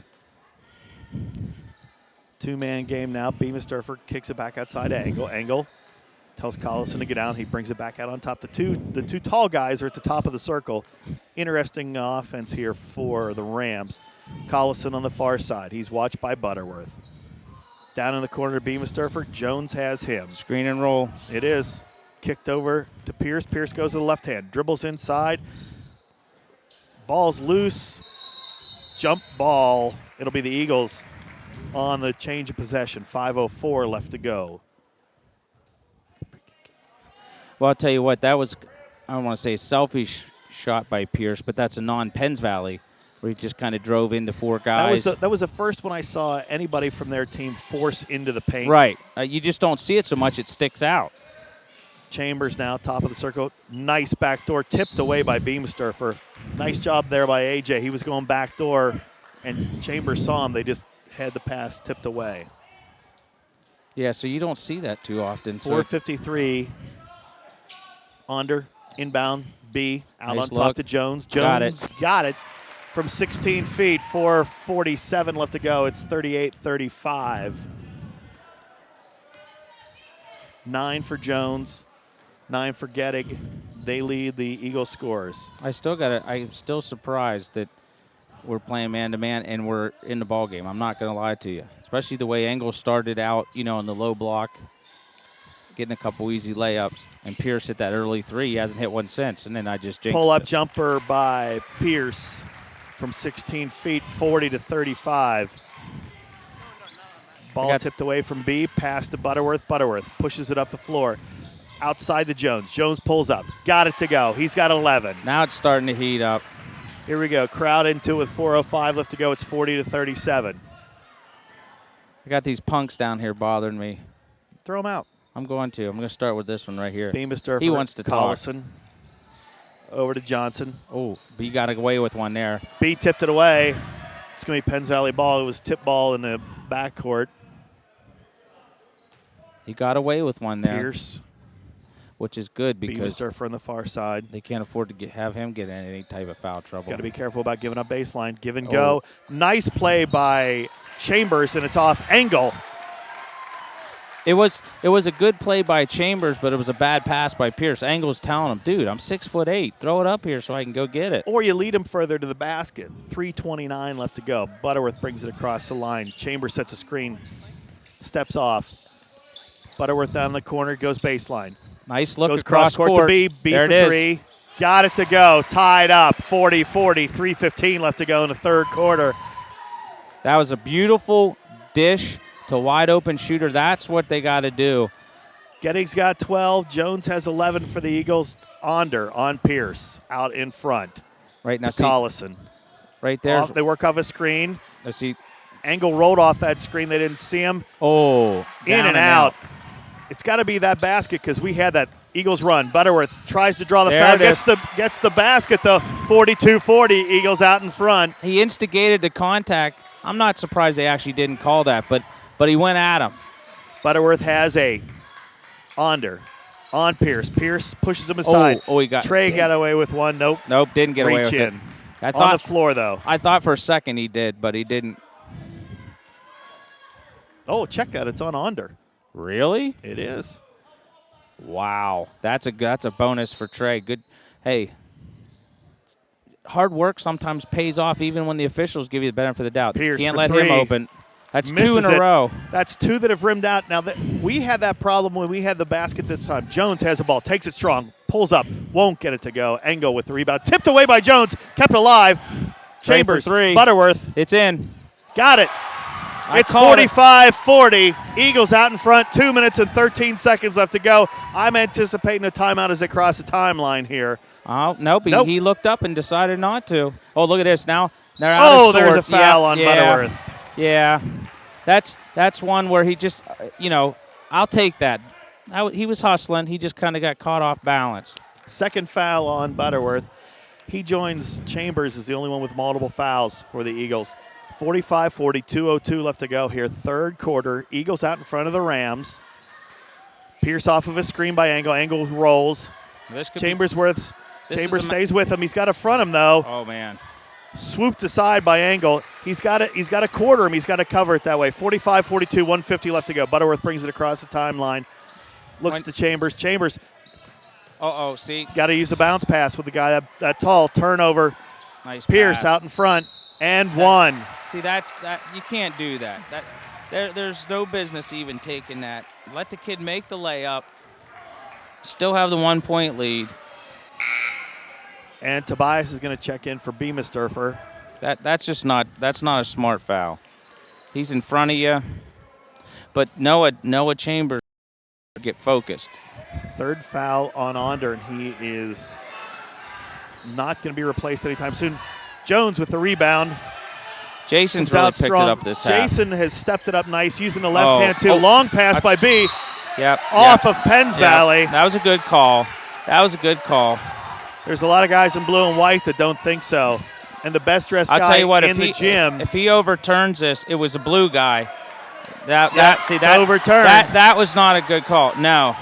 2-man game now. Beamisdorfer kicks it back outside to Engel. Engel tells Collison to get down. He brings it back out on top. The two tall guys are at the top of the circle. Interesting offense here for the Rams. Collison on the far side. He's watched by Butterworth. Down in the corner, Beamisdorfer. Jones has him. Screen and roll. It is. Kicked over to Pierce. Pierce goes to the left hand. Dribbles inside. Ball's loose. Jump ball. It'll be the Eagles on the change of possession. 5:04 left to go. Well, I'll tell you what, that was, I don't want to say a selfish shot by Pierce, but that's a non-Penns Valley where he just kind of drove into 4 guys. That was the first one I saw anybody from their team force into the paint. Right. You just don't see it so much, it sticks out. Chambers now, top of the circle. Nice backdoor, tipped away by Beamisdorfer. Nice job there by AJ. He was going backdoor, and Chambers saw him. They just had the pass tipped away. Yeah, so you don't see that too often. 4:53. Onder, inbound. B out Nice on top look. to Jones. Got it. Jones got it from 16 feet. 4:47 left to go. It's 38-35. 9 for Jones, 9 for Gettig. They lead the Eagles scores. I'm still surprised that we're playing man-to-man and we're in the ball game. I'm not going to lie to you. Especially the way Engel started out, in the low block, getting a couple easy layups. And Pierce hit that early three. He hasn't hit one since. And then I just jinxed Pull-up this. jumper by Pierce from 16 feet, 40-35. Ball tipped away from B, pass to Butterworth. Butterworth pushes it up the floor. Outside to Jones. Jones pulls up. Got it to go. He's got 11. Now it's starting to heat up. Here we go. Crowd into it with 4:05 left to go. It's 40-37. I got these punks down here bothering me. Throw them out. I'm going to start with this one right here. Bemis Durford. He wants to talk. Collison. Over to Johnson. Oh, B got away with one there. B tipped it away. It's going to be Penns Valley ball. It was tip ball in the backcourt. He got away with one there. Pierce. Which is good Bemis because Durford on the far side. they can't afford to have him get in any type of foul trouble. Got to be careful about giving up baseline. Give and go. Nice play by Chambers, and it's off Engel. It was a good play by Chambers, but it was a bad pass by Pierce. Engel's telling him, dude, I'm 6'8". Throw it up here so I can go get it. Or you lead him further to the basket. 3:29 left to go. Butterworth brings it across the line. Chambers sets a screen. Steps off. Butterworth down the corner, goes baseline. Nice look Goes across cross court to B. B there for it is. 3. Got it to go. Tied up. 40-40. 3:15 left to go in the third quarter. That was a beautiful dish to wide open shooter. That's what they got to do. Gettig's got 12. Jones has 11 for the Eagles. Onder on Pierce out in front. Right now, To Collison. right there. They work off a screen. Let's see. Engel rolled off that screen. They didn't see him. Oh, In down and out. It's got to be that basket because we had that Eagles run. Butterworth tries to draw the There foul. it is. Gets the basket, though. 42-40. Eagles out in front. He instigated the contact. I'm not surprised they actually didn't call that, but he went at him. Butterworth has a Onder on Pierce. Pierce pushes him aside. He got Trey got away with one. Nope. Nope, didn't get away Reach with it. in. I On the thought floor, though. I thought for a second he did, but he didn't. Oh, check that. It's on Onder. Really? It is. Wow, that's a bonus for Trey. Good. Hey, hard work sometimes pays off, even when the officials give you the benefit of the doubt. Pierce Can't for let 3. him open. That's Misses 2 in a it. row. That's 2 that have rimmed out. Now, we had that problem when we had the basket this time. Jones has the ball, takes it strong, pulls up, won't get it to go. Engel with the rebound. Tipped away by Jones, kept alive. Trey for Chambers, 3. Butterworth, It's in. got it. It's called it. 45-40. Eagles out in front, 2 minutes and 13 seconds left to go. I'm anticipating a timeout as they cross the timeline here. Oh, nope. Nope. He looked up and decided not to. Oh, look at this. Now they're out of There's a sorts. foul on yeah. Butterworth. Yeah. That's one where he just, I'll take that. He was hustling. He just kind of got caught off balance. Second foul on Butterworth. He joins Chambers as the only one with multiple fouls for the Eagles. 45-40, 2:02 left to go here. Third quarter. Eagles out in front of the Rams. Pierce off of a screen by Engel. Engel rolls. Chambers stays with him. He's got to front him, though. Oh, man. Swooped aside by Engel. He's got to quarter him. He's got to cover it that way. 45-42, 150 left to go. Butterworth brings it across the timeline. Looks to Chambers. Chambers See? got to use the bounce pass with the guy that tall. Turnover. Nice Pierce pass. out in front. And one. See, that you can't do that. There's no business even taking that. Let the kid make the layup. Still have the 1-point lead. And Tobias is going to check in for Bemis Durford. That's not a smart foul. He's in front of you. But Noah Chambers get focused. Third foul on Onder, and he is not going to be replaced anytime soon. Jones with the rebound. Jason's Comes really out picked strong. it up this half. Jason has stepped it up nice, using the left hand too. Oh. Long pass by B. Yep. Off of Penns Valley. That was a good call. There's a lot of guys in blue and white that don't think so. And the best dressed I'll guy tell you what, in the gym. if he overturns this, it was a blue guy. Overturned. That was not a good call. No.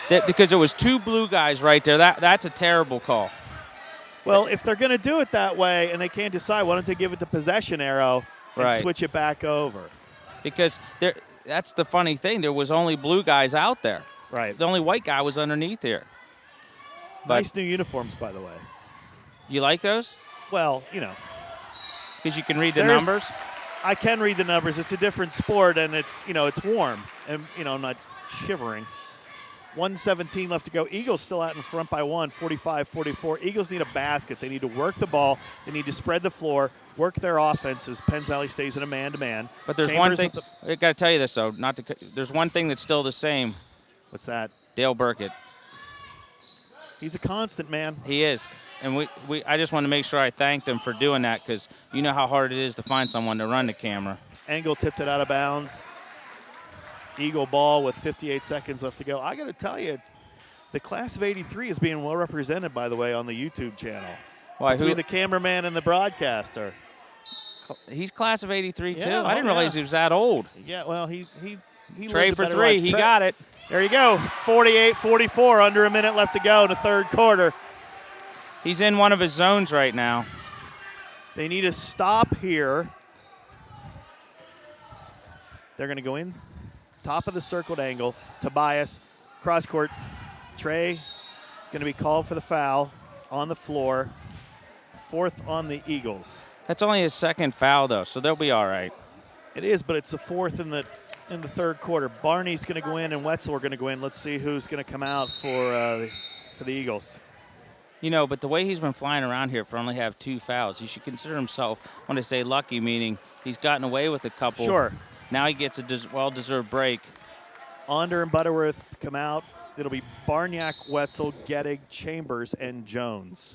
Because it was 2 blue guys right there. That's a terrible call. Well, if they're going to do it that way and they can't decide, why don't they give it the possession arrow and Right. switch it back over? Because that's the funny thing. There was only blue guys out there. Right. The only white guy was underneath here. But Nice new uniforms, by the way. you like those? Well, Because you can read the There's- numbers? I can read the numbers. It's a different sport, and it's warm, and I'm not shivering. 1:17 left to go. Eagles still out in front by 1, 45-44. Eagles need a basket. They need to work the ball. They need to spread the floor, work their offenses. Penns Valley stays in a man-to-man. But there's Chambers one thing. with I got to tell you this, though. There's one thing that's still the same. what's that? Dale Burkett. He's a constant, man. He is. And I just want to make sure I thanked him for doing that because you know how hard it is to find someone to run the camera. Engel tipped it out of bounds. Eagle ball with 58 seconds left to go. I got to tell you, the class of '83 is being well represented, by the way, on the YouTube channel. Why? Between the cameraman and the broadcaster. He's class of '83 Yeah, too. oh, I didn't realize yeah. he was that old. Yeah, well, he Trey lived a for better 3. life. He Trey- got it. There you go. 48-44, under a minute left to go in the third quarter. He's in one of his zones right now. They need a stop here. They're going to go in. Top of the circled angle. Tobias, cross court. Trey is going to be called for the foul on the floor. Fourth on the Eagles. That's only his second foul, though, so they'll be all right. It is, but it's the fourth in the third quarter. Barney's going to go in and Wetzel are going to go in. Let's see who's going to come out for the Eagles. But the way he's been flying around here for only have 2 fouls, he should consider himself, when I say lucky, meaning he's gotten away with a couple. Sure. Now he gets a well-deserved break. Onder and Butterworth come out. It'll be Barniak, Wetzel, Gettig, Chambers, and Jones.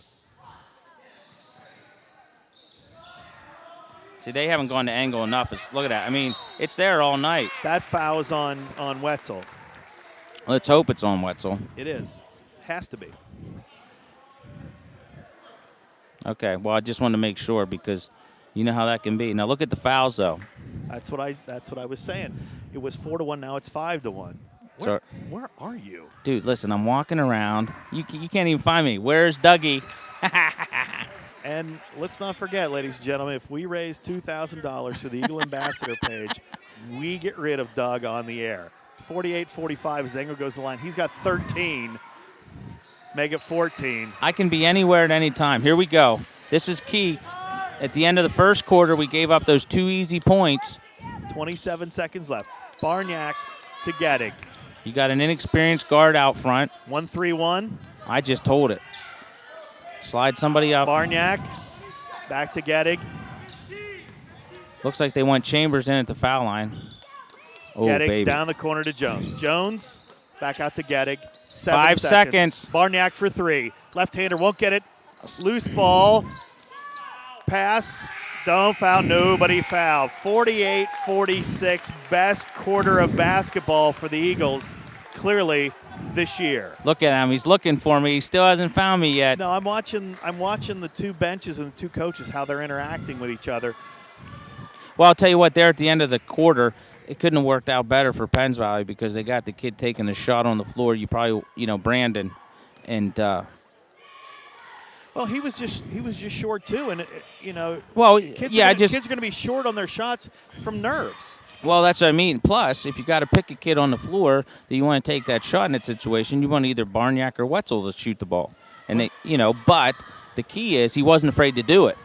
See, they haven't gone to angle enough. Look at that. I mean, it's there all night. That foul is on Wetzel. Let's hope it's on Wetzel. It is. Has to be. Okay, well, I just wanted to make sure because you know how that can be. Now look at the fouls, though. That's what I was saying. It was 4-1. Now it's 5-1. Where are you? Dude, listen, I'm walking around. You can't even find me. Where's Dougie? And let's not forget, ladies and gentlemen, if we raise $2,000 to the Eagle Ambassador page, we get rid of Doug on the air. 48-45. Zenger goes to the line. He's got 13. Make it 14. I can be anywhere at any time. Here we go. This is key. At the end of the first quarter, we gave up those 2 easy points. 27 seconds left. Barniak to Gettig. You got an inexperienced guard out front. 1-3-1. I just told it. Slide somebody up. Barniak back to Gettig. Looks like they want Chambers in at the foul line. Oh, Gettig baby. down the corner to Jones. Jones back out to Gettig. 5 seconds. Barniak for 3. Left-hander won't get it. Loose ball. Pass. Don't foul. Nobody fouled. 48-46. Best quarter of basketball for the Eagles, clearly, this year. Look at him. He's looking for me. He still hasn't found me yet. No, I'm watching the two benches and the two coaches, how they're interacting with each other. Well, I'll tell you what, there at the end of the quarter, it couldn't have worked out better for Penns Valley because they got the kid taking the shot on the floor. You probably, Brandon. And, Well, he was just short too, and well, kids yeah, are going to be short on their shots from nerves. Well, that's what I mean. Plus, if you got to pick a kid on the floor that you want to take that shot in that situation, you want either Barniak or Wetzel to shoot the ball. And they, but the key is he wasn't afraid to do it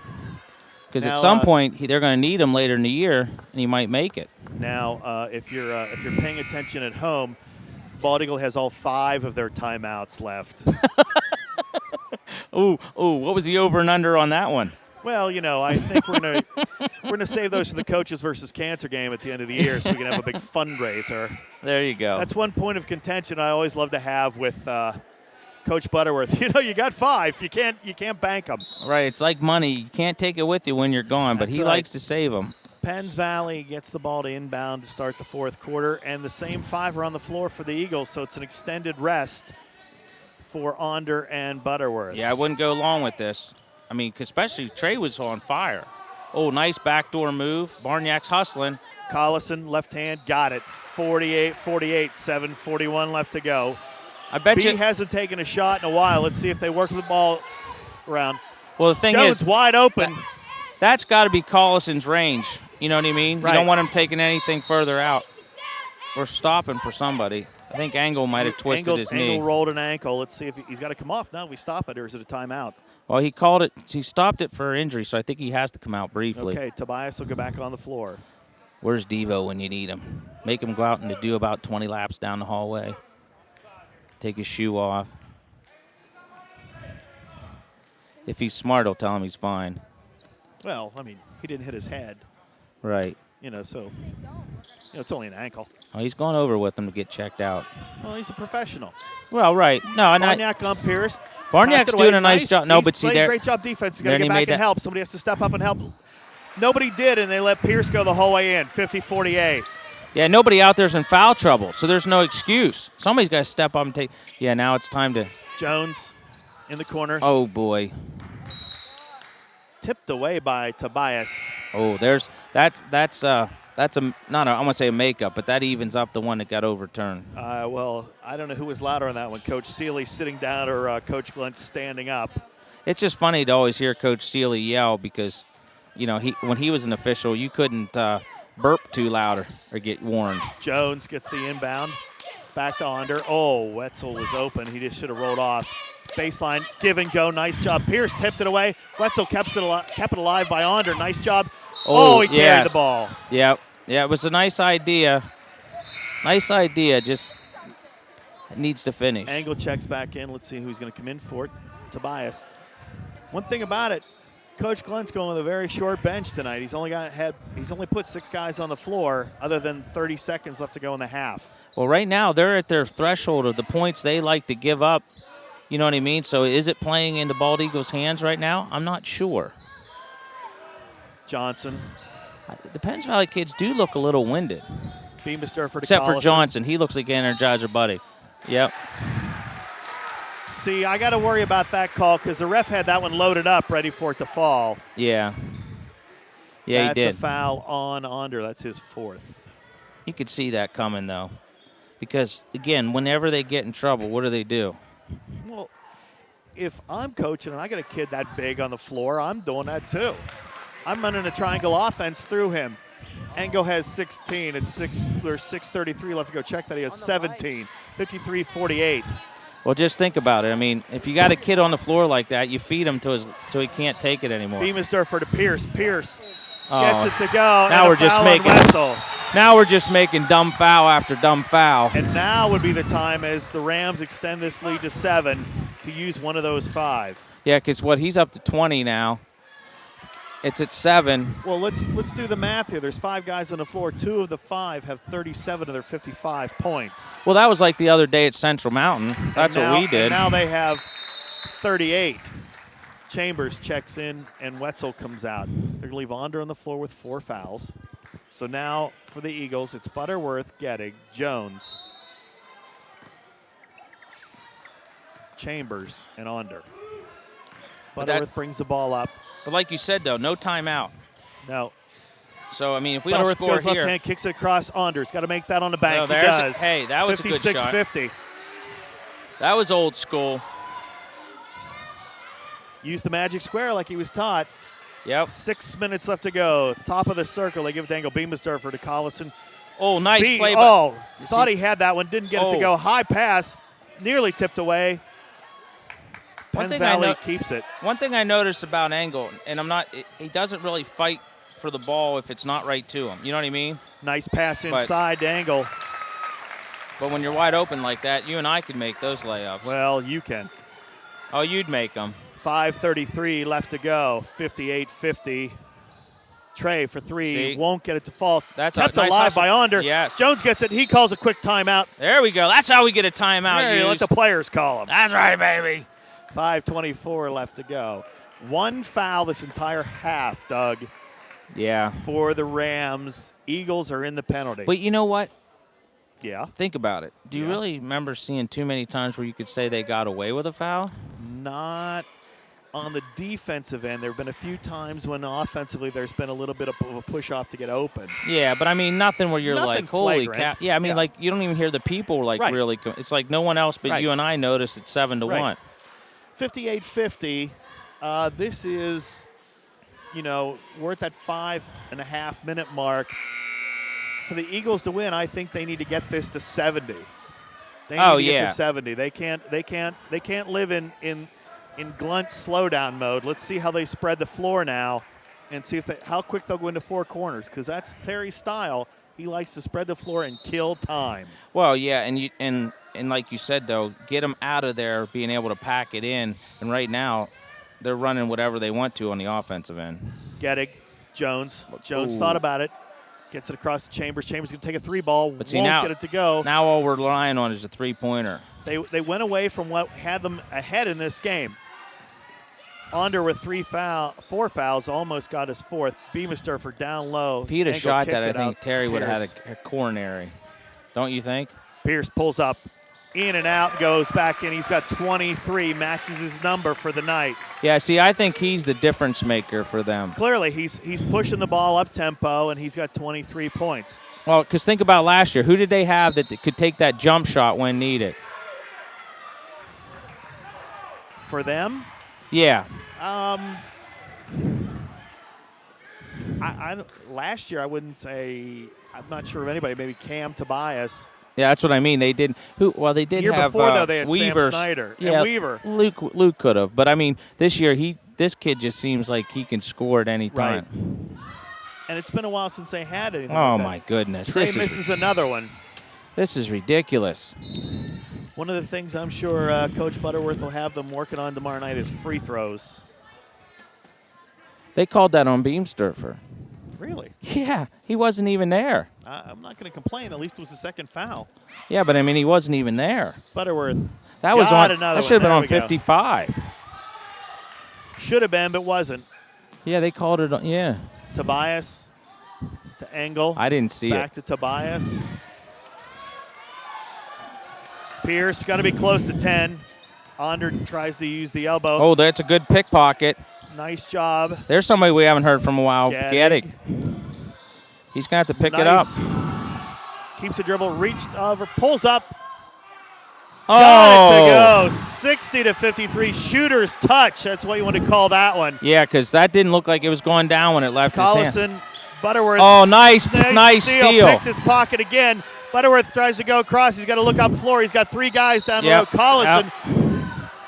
because at some point they're going to need him later in the year, and he might make it. Now, if you're paying attention at home, Bald Eagle has all 5 of their timeouts left. Ooh, what was the over and under on that one? Well, I think we're gonna save those for the coaches versus cancer game at the end of the year, so we can have a big fundraiser. There you go. That's one point of contention I always love to have with Coach Butterworth. You got 5, you can't bank them. Right, it's like money. You can't take it with you when you're gone, but That's he right. likes to save them. Penns Valley gets the ball to inbound to start the fourth quarter, and the same 5 are on the floor for the Eagles, so it's an extended rest for Onder and Butterworth. Yeah, I wouldn't go along with this. I mean, especially Trey was on fire. Oh, nice backdoor move. Barniak's hustling. Collison, left hand, got it. 48-48, 7:41 left to go. I bet B you. hasn't taken a shot in a while. Let's see if they work the ball around. Well, the thing Jones is, wide open. that's got to be Collison's range. You know what I mean? Right. You don't want him taking anything further out or stopping for somebody. I think Angle might have twisted his knee. Angle rolled an ankle. Let's see if he's got to come off. No, we stop it, or is it a timeout? Well, he called it. He stopped it for injury, so I think he has to come out briefly. Okay, Tobias will go back on the floor. Where's Devo when you need him? Make him go out and do about 20 laps down the hallway. Take his shoe off. If he's smart, he'll tell him he's fine. Well, I mean, he didn't hit his head, Right. so it's only an ankle. Oh, he's going over with him to get checked out. Well, he's a professional. Well, right. No, and Barniak on Pierce. Barniak's Tapped it doing away. a nice job. No, He's but see played there. great job defense. He's got to then he get back made and that- help. Somebody has to step up and help. Nobody did, and they let Pierce go the whole way in, 50-48. Yeah, nobody out there's in foul trouble, so there's no excuse. Somebody's got to step up and take. Yeah, now it's time to. Jones in the corner. Oh boy. Tipped away by Tobias. Oh, that's a not a, I want to say a makeup, but that evens up the one that got overturned. Well, I don't know who was louder on that one. Coach Seeley sitting down or Coach Glenn standing up. It's just funny to always hear Coach Steely yell because, when he was an official, you couldn't burp too loud or get warned. Jones gets the inbound. Back to Onder. Oh, Wetzel was open. He just should have rolled off. Baseline, give and go. Nice job. Pierce tipped it away. Wetzel kept it alive by Onder. Nice job. Oh, he carried yes. the ball. Yeah, it was a nice idea. Nice idea, just needs to finish. Angle checks back in. Let's see who's going to come in for it. Tobias. One thing about it, Coach Glenn's going with a very short bench tonight. He's only put 6 guys on the floor other than 30 seconds left to go in the half. Well, right now they're at their threshold of the points they like to give up. You know what I mean? So is it playing into Bald Eagles' hands right now? I'm not sure. Johnson. The Penns Valley kids do look a little winded. Beamistar for Except for Collison. Johnson. He looks like an Energizer buddy. Yep. See, I got to worry about that call because the ref had that one loaded up, ready for it to fall. Yeah. Yeah, That's he did. a foul on Onder. That's his 4th. You could see that coming, though. Because, again, whenever they get in trouble, what do? Well, if I'm coaching and I got a kid that big on the floor, I'm doing that too. I'm running a triangle offense through him. Engo has 16. There's 6:33 left to go. Check that. He has 17. 53-48. Well, just think about it. I mean, if you got a kid on the floor like that, you feed him till he can't take it anymore. Beamistar to Pierce. Pierce Oh. gets it to go. Now and we're a just foul on making- Wetzel. Now we're just making dumb foul after dumb foul. And now would be the time as the Rams extend this lead to 7 to use one of those 5. Yeah, because he's up to 20 now. It's at 7. Well, let's do the math here. There's 5 guys on the floor. 2 of the 5 have 37 of their 55 points. Well, that was like the other day at Central Mountain. That's what we did. And now they have 38. Chambers checks in, and Wetzel comes out. They're going to leave Onder on the floor with 4 fouls. So now for the Eagles, it's Butterworth, Gettig, Jones, Chambers, and Onder. Butterworth brings the ball up. But like you said, though, no timeout. No. So, I mean, if we don't Butterworth score goes here. left hand, kicks it across Onder's. Got to make that on the bank. No, He there's does. hey, that was a good shot. 56-50. That was old school. Used the magic square like he was taught. Yep. 6 minutes left to go. Top of the circle. They give it to Angle Beamistar to Collison. Oh, nice play. Thought see- he had that one. Didn't get it to Oh. go. High pass. Nearly tipped away. One Penns thing I Valley know- keeps it. One thing I noticed about Engel, and he doesn't really fight for the ball if it's not right to him. You know what I mean? Nice pass inside to Angle. But when you're wide open like that, you and I could make those layups. Well, you can. Oh, you'd make them. 5:33 left to go. 58-50. Trey for 3. See? Won't get it to fall. That's kept a nice alive hustle. by Onder. Yes. Jones gets it. He calls a quick timeout. There we go. That's how we get a timeout Hey, let used. the players call him. That's right, baby. 5:24 left to go. 1 foul this entire half, Doug, Yeah. for the Rams. Eagles are in the penalty. But you know what? Yeah. Think about it. Do you Yeah. really remember seeing too many times where you could say they got away with a foul? Not on the defensive end. There have been a few times when offensively there's been a little bit of a push-off to get open. Yeah, but I mean nothing where you're Nothing like, holy flagrant. cow. Yeah, I mean Yeah. like you don't even hear the people like Right. really. It's like no one else but Right. you and I noticed it's 7-1. Right. 58-50. This is, we're at that 5.5 minute mark. For the Eagles to win, I think they need to get this to 70. They need to get to 70. They can't live in Glunt slowdown mode. Let's see how they spread the floor now, and see how quick they'll go into four corners, because that's Terry's style. He likes to spread the floor and kill time. Well, yeah, and like you said, though, get them out of there being able to pack it in. And right now, they're running whatever they want to on the offensive end. Gettig, Jones. Jones Ooh. thought about it. Gets it across to Chambers. Chambers going to take a three ball. But see, won't now, get it to go. Now all we're relying on is a three-pointer. They went away from what had them ahead in this game. Onder with 4 fouls, almost got his fourth. Beamisturfer down low. If he'd have Engel shot kicked that, I it think out Terry to would have Pierce. had a coronary. Don't you think? Pierce pulls up. In and out, goes back in. He's got 23, matches his number for the night. Yeah, see, I think he's the difference maker for them. Clearly, he's pushing the ball up tempo, and he's got 23 points. Well, because think about last year. Who did they have that could take that jump shot when needed? For them? Yeah. Last year, I wouldn't say. I'm not sure of anybody. Maybe Cam Tobias. Yeah, that's what I mean. They did. They did Year have before, though, they had Weaver. Sam Snyder Yeah, and Weaver. Luke could have, but I mean, this year this kid just seems like he can score at any time. Right. And it's been a while since they had anything. Oh like that. my goodness! Trey misses another one. This is ridiculous. One of the things I'm sure Coach Butterworth will have them working on tomorrow night is free throws. They called that on Beamsturfer. Really? Yeah, he wasn't even there. I'm not going to complain. At least it was the second foul. Yeah, but I mean, he wasn't even there. Butterworth. That was got on. another That should have been one. on There we go. 55. Should have been, but wasn't. Yeah, they called it. Yeah, Tobias to Engel. I didn't see Back to Tobias. Pierce got to be close to 10. Onder tries to use the elbow. Oh, that's a good pickpocket. Nice job. There's somebody we haven't heard from a while. Gettig. He's going to have to pick it up. Keeps the dribble, reached over, pulls up. Oh, Got it to go. 60 to 53. Shooter's touch. That's what you want to call that one. Yeah, because that didn't look like it was going down when it left his hand. Collison, Butterworth. Oh, nice steal. Picked his pocket again. Butterworth tries to go across. He's got to look up floor. He's got 3 guys down low. Collison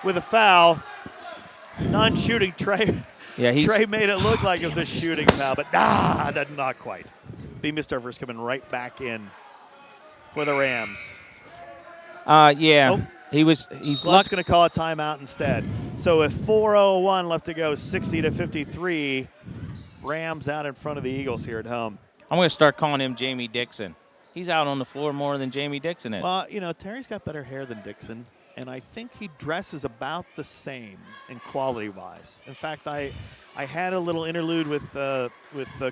with a foul. Non-shooting Trey. Yeah, Trey made it look like it was a shooting foul, but not quite. Beamisturfer's coming right back in for the Rams. He's Luck's going to call a timeout instead. So with 4:01 left to go, 60 to 53, Rams out in front of the Eagles here at home. I'm going to start calling him Jamie Dixon. He's out on the floor more than Jamie Dixon is. Well, Terry's got better hair than Dixon, and I think he dresses about the same in quality-wise. In fact, I had a little interlude with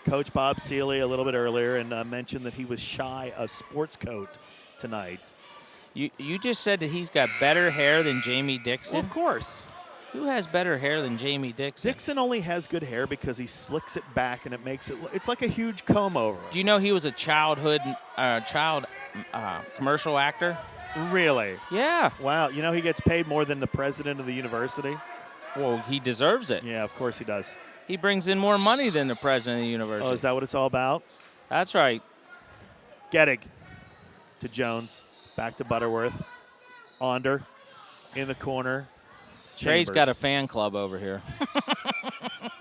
Coach Bob Seeley a little bit earlier, and mentioned that he was shy a sports coat tonight. You just said that he's got better hair than Jamie Dixon? Well, of course. Who has better hair than Jamie Dixon? Dixon only has good hair because he slicks it back and it makes it's like a huge comb over. Do you know he was a child commercial actor? Really? Yeah. Wow. He gets paid more than the president of the university? Well, he deserves it. Yeah, of course he does. He brings in more money than the president of the university. Oh, is that what it's all about? That's right. Gettig to Jones. Back to Butterworth. Onder in the corner. Trey's Chambers. got a fan club over here.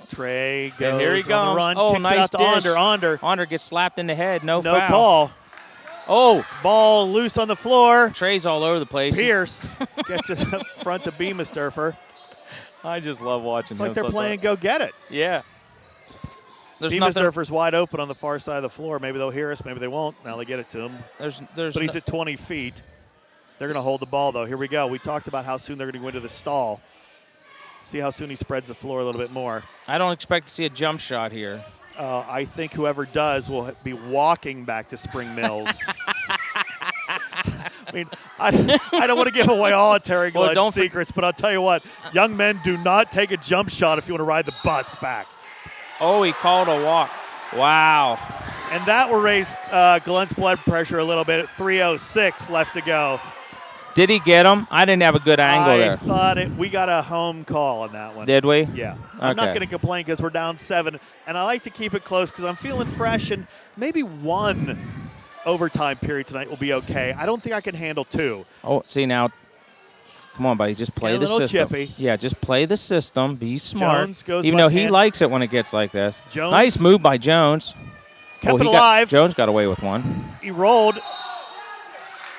Trey goes And here he on comes. the run. Oh, kicks nice it out to dish. Onder. Onder gets slapped in the head. No No foul. call. Oh, Ball loose on the floor. Trey's all over the place. Pierce gets it up front to Beamisturfer. I just love watching It's him. like they're sometimes. playing go get it. Yeah. There's nothing. Beamisturfer's wide open on the far side of the floor. Maybe they'll hear us. Maybe they won't. Now they get it to him. There's But he's at 20 feet. They're going to hold the ball, though. Here we go. We talked about how soon they're going to go into the stall. See how soon he spreads the floor a little bit more. I don't expect to see a jump shot here. I think whoever does will be walking back to Spring Mills. I mean, I don't want to give away all of Terry Glenn's secrets, but I'll tell you what. Young men, do not take a jump shot if you want to ride the bus back. Oh, he called a walk. Wow. And that will raise Glenn's blood pressure a little bit at 3:06 left to go. Did he get him? I didn't have a good angle I there. thought we got a home call on that one. Did we? Yeah. I'm not Okay. going to complain because we're down 7, and I like to keep it close because I'm feeling fresh, and maybe one overtime period tonight will be okay. I don't think I can handle 2. Oh, see now. Come on, buddy. Just play getting the a little system. chippy. Yeah, just play the system. Be smart. Jones goes Even though left he hand. likes it when it gets like this. Jones. Nice move by Jones. Kept he it alive. Jones got away with one. He rolled.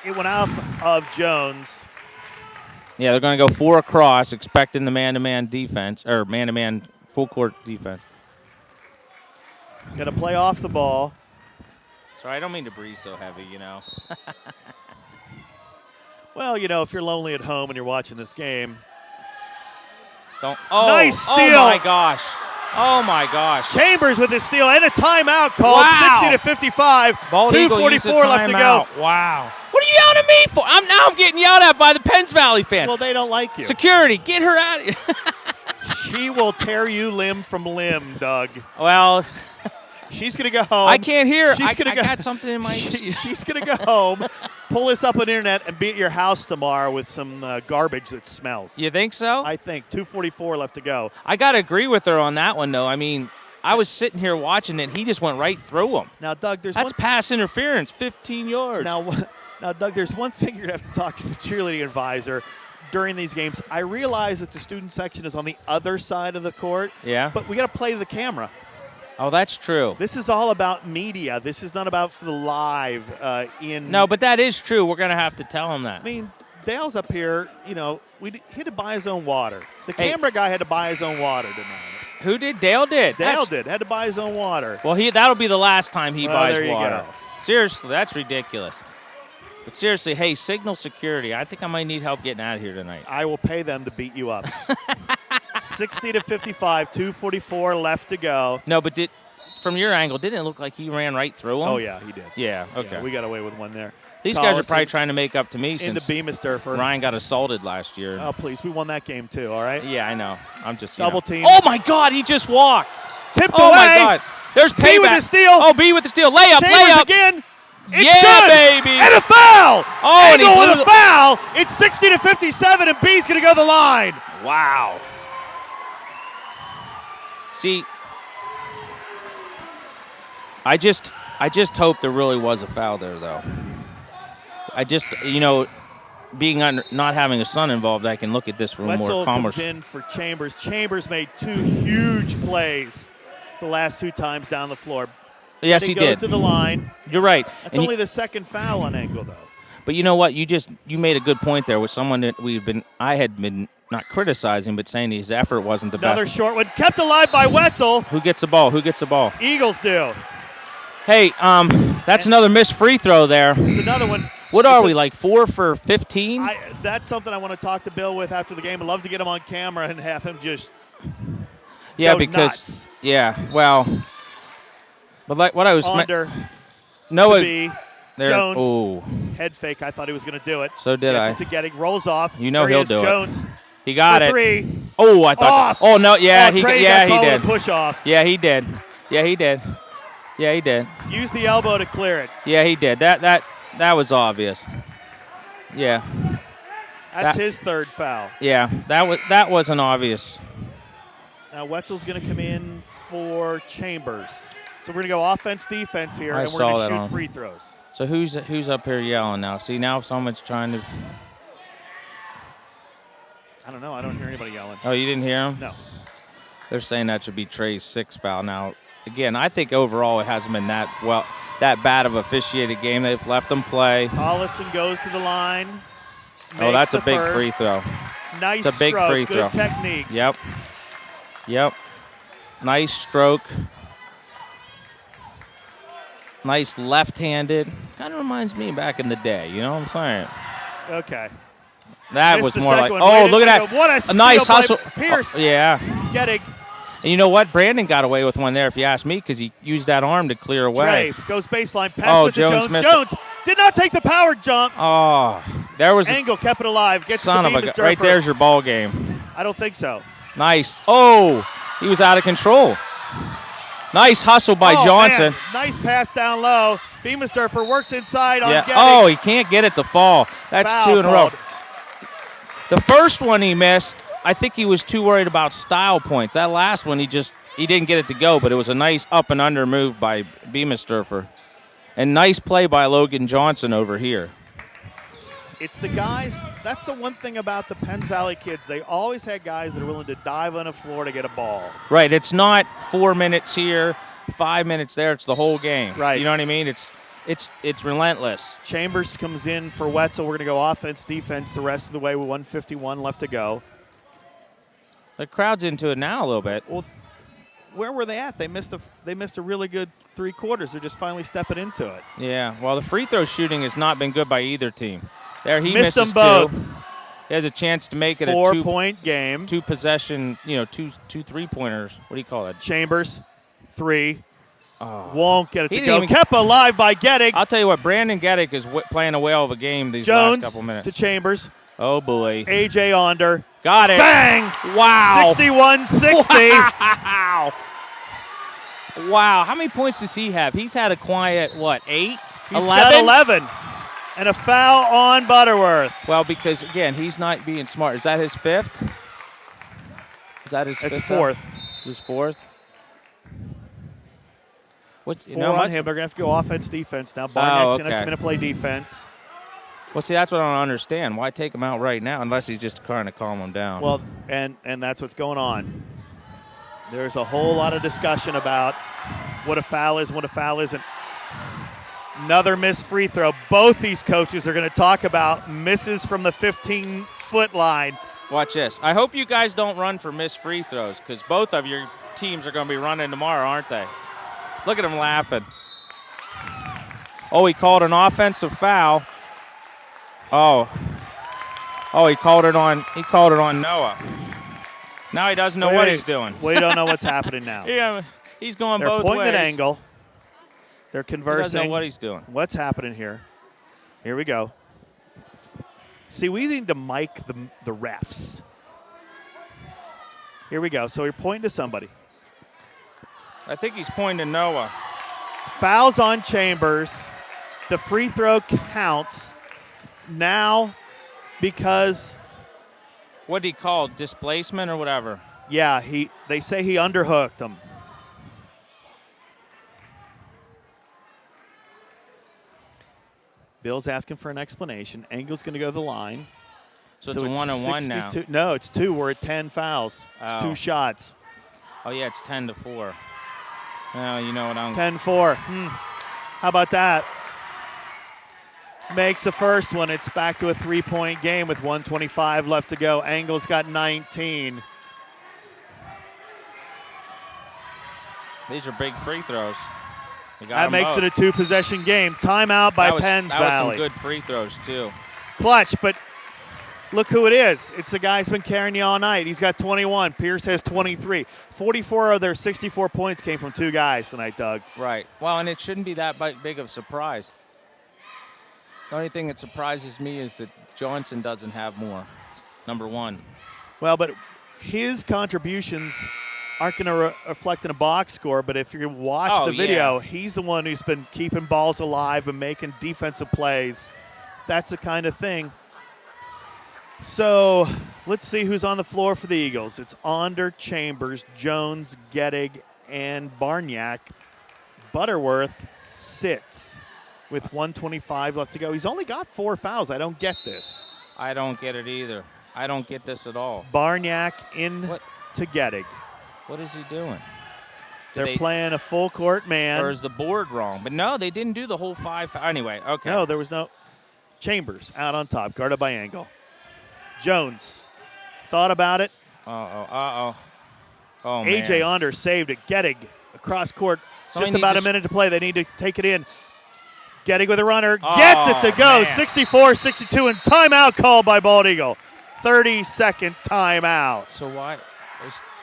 It went off of Jones. Yeah, they're going to go 4 across, expecting the man-to-man defense, or man-to-man full-court defense. Going to play off the ball. Sorry, I don't mean to breathe so heavy, you know. Well, you know, if you're lonely at home and you're watching this game. Don't. Oh, Nice steal. Oh, my gosh. Oh, my gosh. Chambers with his steal and a timeout called. Wow. 60-55. Bald Eagle used a 2:44 left to go. timeout. Wow. What are you yelling at me for? I'm getting yelled at by the Penns Valley fans. Well, they don't like you. Security, get her out of here. She will tear you limb from limb, Doug. Well, She's going to go home. I can't hear. She's I gonna go, got something in my She's going to go home, pull this up on the internet, and be at your house tomorrow with some garbage that smells. You think so? I think. 2:44 left to go. I got to agree with her on that one, though. I mean, I was sitting here watching it. He just went right through him. Now, Doug, there's That's one. pass interference, 15 yards. Now, Doug, there's one thing you're going to have to talk to the cheerleading advisor during these games. I realize that the student section is on the other side of the court. Yeah. But we got to play to the camera. Oh, that's true. This is all about media. This is not about the live in. No, but that is true. We're going to have to tell him that. I mean, Dale's up here. You know, he had to buy his own water. The Hey. camera guy had to buy his own water tonight. Who did? Dale did. Dale had to buy his own water. Well, that'll be the last time he Well, buys there you water. go. Seriously, that's ridiculous. But seriously, hey, Signal Security, I think I might need help getting out of here tonight. I will pay them to beat you up. 60-55, 2:44 left to go. No, but from your angle, didn't it look like he ran right through him? Oh, yeah, he did. Yeah, okay. Yeah, we got away with one there. These guys are Collison probably trying to make up to me into since Beamisturfer. Ryan got assaulted last year. Oh, please. We won that game, too, all right? Yeah, I know. I'm just Double team. Oh, my God, he just walked. Tipped Oh, away. my God. There's payback. B with the steal. Oh, B with the steal. Layup, Chambers layup. again. It's Yeah, good. baby. And a foul. Oh, and he Angle blew with a the- foul. It's 60-57, and B's going to go to the line. Wow. See, I just hope there really was a foul there, though. I just, being not having a son involved, I can look at this from Wetzel more commerce. comes in for Chambers. Chambers made 2 huge plays the last 2 times down the floor. Yes, he goes did. to the line. You're right. That's And only the second foul on Engel, though. but you know what? You made a good point there with someone that I had been not criticizing, but saying his effort wasn't the Another best. short one. Kept alive by Wetzel. Who gets the ball? Who gets the ball? Eagles do. Hey, that's another missed free throw there. It's another one. What It's are a- we, like 4 for 15? That's something I want to talk to Bill with after the game. I'd love to get him on camera and have him just Yeah, go because nuts. but like what I was Onder Noah to be there. Jones. Oh, Head fake. I thought he was going to do it. So did Gets I. it to Getting. Rolls off. You know There he he'll is, do it. Jones he got for it. 3. Oh, I thought. Off. Oh no, yeah, he Trey yeah got he called did. with a push off. Yeah, he did. Yeah, he did. Yeah, he did. Use the elbow to clear it. Yeah, he did. That was obvious. Yeah, That's That- his 3rd foul. yeah. That wasn't obvious. Now Wetzel's going to come in for Chambers. So we're going to go offense, defense here, I and we're saw going that to shoot on. free throws. So who's up here yelling now? See, now someone's trying to. I don't know. I don't hear anybody yelling. Oh, you didn't hear him? No. They're saying that should be Trey's 6th foul. Now, again, I think overall it hasn't been that bad of officiated game. They've left them play. Collison goes to the line. Oh, makes that's a the big first. free throw. Nice It's a big stroke. free Good throw. technique. Yep. Nice stroke. Nice left-handed. Kind of reminds me back in the day. You know what I'm saying? Okay. That Missed was the more like, second one. oh, Way to- look at way to that. go. What a steal nice by hustle. Pierce. Oh, yeah. Getting. And you know what? Brandon got away with one there, if you ask me, because he used that arm to clear away. Trey goes baseline. Pass Oh, it to Jones Jones. missed it. Jones did not take the power jump. Oh, there was a Angle kept it alive. Gets son to of a Bemis gun. Right Durford. there's your ball game. I don't think so. Nice. Oh, he was out of control. Nice hustle by Oh, Johnson. man. Nice pass down low. Beamisturfer works inside on Getty. Oh, he can't get it to fall. That's Foul 2 in a row. called. The first one he missed, I think he was too worried about style points. That last one, he didn't get it to go, but it was a nice up and under move by Beamisturfer. And nice play by Logan Johnson over here. It's the guys. That's the one thing about the Penns Valley kids. They always had guys that are willing to dive on the floor to get a ball. Right, it's not 4 minutes here, 5 minutes there. It's the whole game. Right. You know what I mean? It's relentless. Chambers comes in for Wetzel. We're going to go offense, defense the rest of the way with 1:51 left to go. The crowd's into it now a little bit. Well, where were they at? They missed a really good 3 quarters. They're just finally stepping into it. Yeah, well, the free throw shooting has not been good by either team. There, he Missed misses them both. 2. He has a chance to make it a 4-point game. 2 possession, two 3-pointers. What do you call it? Chambers, 3. Oh. Won't get it He to didn't go. even- Kept alive by Gettig. I'll tell you what, Brandon Geddick is playing a whale of a game these Jones last couple minutes. to Chambers. Oh, boy. AJ Onder. Got it. Bang! Wow. 61-60. Wow. Wow. How many points does he have? He's had a quiet, 8? He's got 11. And a foul on Butterworth. Well, because, again, he's not being smart. Is that his 5th? Is that his 5th? It's 4th. His 4th? What's 4 on him. They're going to have to go offense, defense now. Barnett's going to okay. come in and play defense. Well, see, that's what I don't understand. Why take him out right now unless he's just trying to calm him down? Well, and that's what's going on. There's a whole lot of discussion about what a foul is, what a foul isn't. Another missed free throw. Both these coaches are going to talk about misses from the 15-foot line. Watch this. I hope you guys don't run for missed free throws because both of your teams are going to be running tomorrow, aren't they? Look at him laughing. Oh, he called an offensive foul. Oh, he called it on Noah. Now he doesn't know what he's doing. We don't know what's happening now. Yeah, he's going They're both ways. pointing an angle. They're He conversing. doesn't know what he's doing. What's happening here? Here we go. See, we need to mic the refs. Here we go. So you're pointing to somebody. I think he's pointing to Noah. Fouls on Chambers. The free throw counts now because, What did he call? Displacement or whatever? yeah, they say he underhooked him. Bill's asking for an explanation. Engel's going to go to the line. So it's a 1-on-1 now. 62 No, it's 2. We're at 10 fouls. It's 2 shots. Oh, yeah, it's 10-4. Well, you know what I'm... 10-4. How about that? Makes the first one. It's back to a 3-point game with 1:25 left to go. Engel's got 19. These are big free throws. That makes it a 2-possession game. Timeout by Penns Valley. That was some good free throws, too. Clutch, but look who it is. It's the guy who's been carrying you all night. He's got 21. Pierce has 23. 44 of their 64 points came from 2 guys tonight, Doug. Right. Well, and it shouldn't be that big of a surprise. The only thing that surprises me is that Johnson doesn't have more, number 1. Well, but his contributions aren't going to reflect in a box score, but if you watch the video, he's the one who's been keeping balls alive and making defensive plays. That's the kind of thing. So let's see who's on the floor for the Eagles. It's Onder, Chambers, Jones, Gettig, and Barniak. Butterworth sits with 1:25 left to go. He's only got 4 fouls. I don't get this. I don't get it either. I don't get this at all. Barniak in to Gettig. What is he doing? They're playing a full court man. Or is the board wrong? But no, they didn't do the whole 5. Anyway, okay. No, there was no. Chambers out on top, guarded by Engel. Jones thought about it. Oh, AJ man. Onder saved it. Gettig across court. Somebody Just about needs a minute to play. They need to take it in. Gettig with a runner. Oh, Gets it to go. man. 64-62, and timeout called by Bald Eagle. 30-second timeout. So why?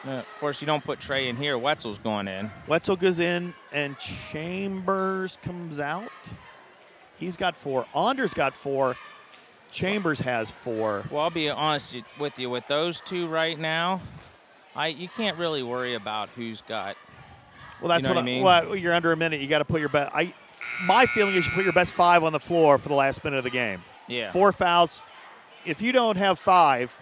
Of course, you don't put Trey in here. Wetzel's going in. Wetzel goes in, and Chambers comes out. He's got 4. Onder's got 4. Chambers has 4. Well, I'll be honest with you. With those two right now, you can't really worry about who's got Well, that's You know what what I mean? Well, you're under a minute. You got to put your best. My feeling is you put your best 5 on the floor for the last minute of the game. Yeah. 4 fouls. If you don't have 5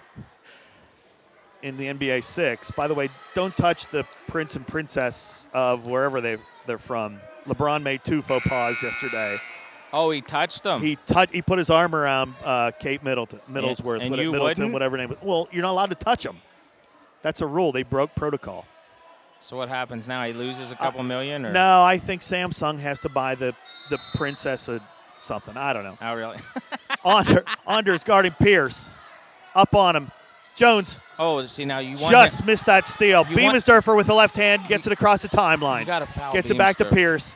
in the NBA 6, by the way, don't touch the prince and princess of wherever they're from. LeBron made 2 faux pas yesterday. Oh, he touched him. He put his arm around Kate Middlesworth. and you Middleton, wouldn't? whatever her name is. Well, you're not allowed to touch him. That's a rule. They broke protocol. So what happens now? He loses a couple million? Or? No, I think Samsung has to buy the princess something. I don't know. Oh, really? Anders guarding Pierce. Up on him. Jones Oh, see, now you want just missed that steal. You want- Beamisturfer with the left hand gets it across the timeline. You got to foul Gets it back to Beamster. Pierce.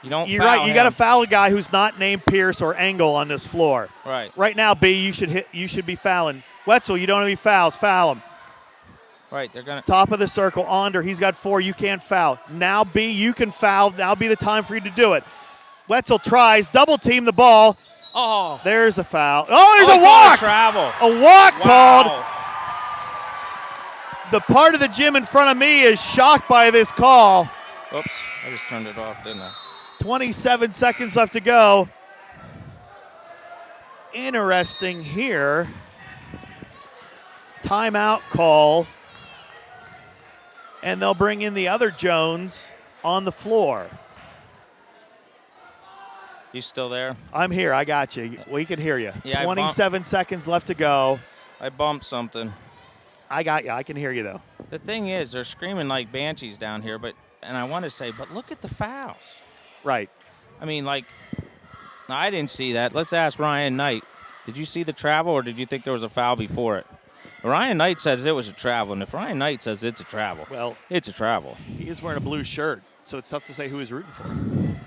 You don't You're foul right. You got to him. foul a guy who's not named Pierce or Engel on this floor. Right. Right now, B, you should be fouling. Wetzel, you don't have any fouls. Foul him. Right, they're going to. Top of the circle, Onder, he's got 4. You can't foul. Now, B, you can foul. Now be the time for you to do it. Wetzel tries, double team the ball. Oh. There's a foul. Oh, there's Oh, a walk. Travel. A walk called. Wow. The part of the gym in front of me is shocked by this call. Oops, I just turned it off, didn't I? 27 seconds left to go. Interesting here. Timeout call. And they'll bring in the other Jones on the floor. You still there? I'm here. I got you. We can hear you. Yeah, 27 seconds left to go. I bumped something. I got you. I can hear you, though. The thing is, they're screaming like banshees down here, and I want to say, but look at the fouls. Right. I mean, like, now, I didn't see that. Let's ask Ryan Knight. Did you see the travel, or did you think there was a foul before it? Ryan Knight says it was a travel, and if Ryan Knight says it's a travel, Well, it's a travel. he is wearing a blue shirt, so it's tough to say who he's rooting for.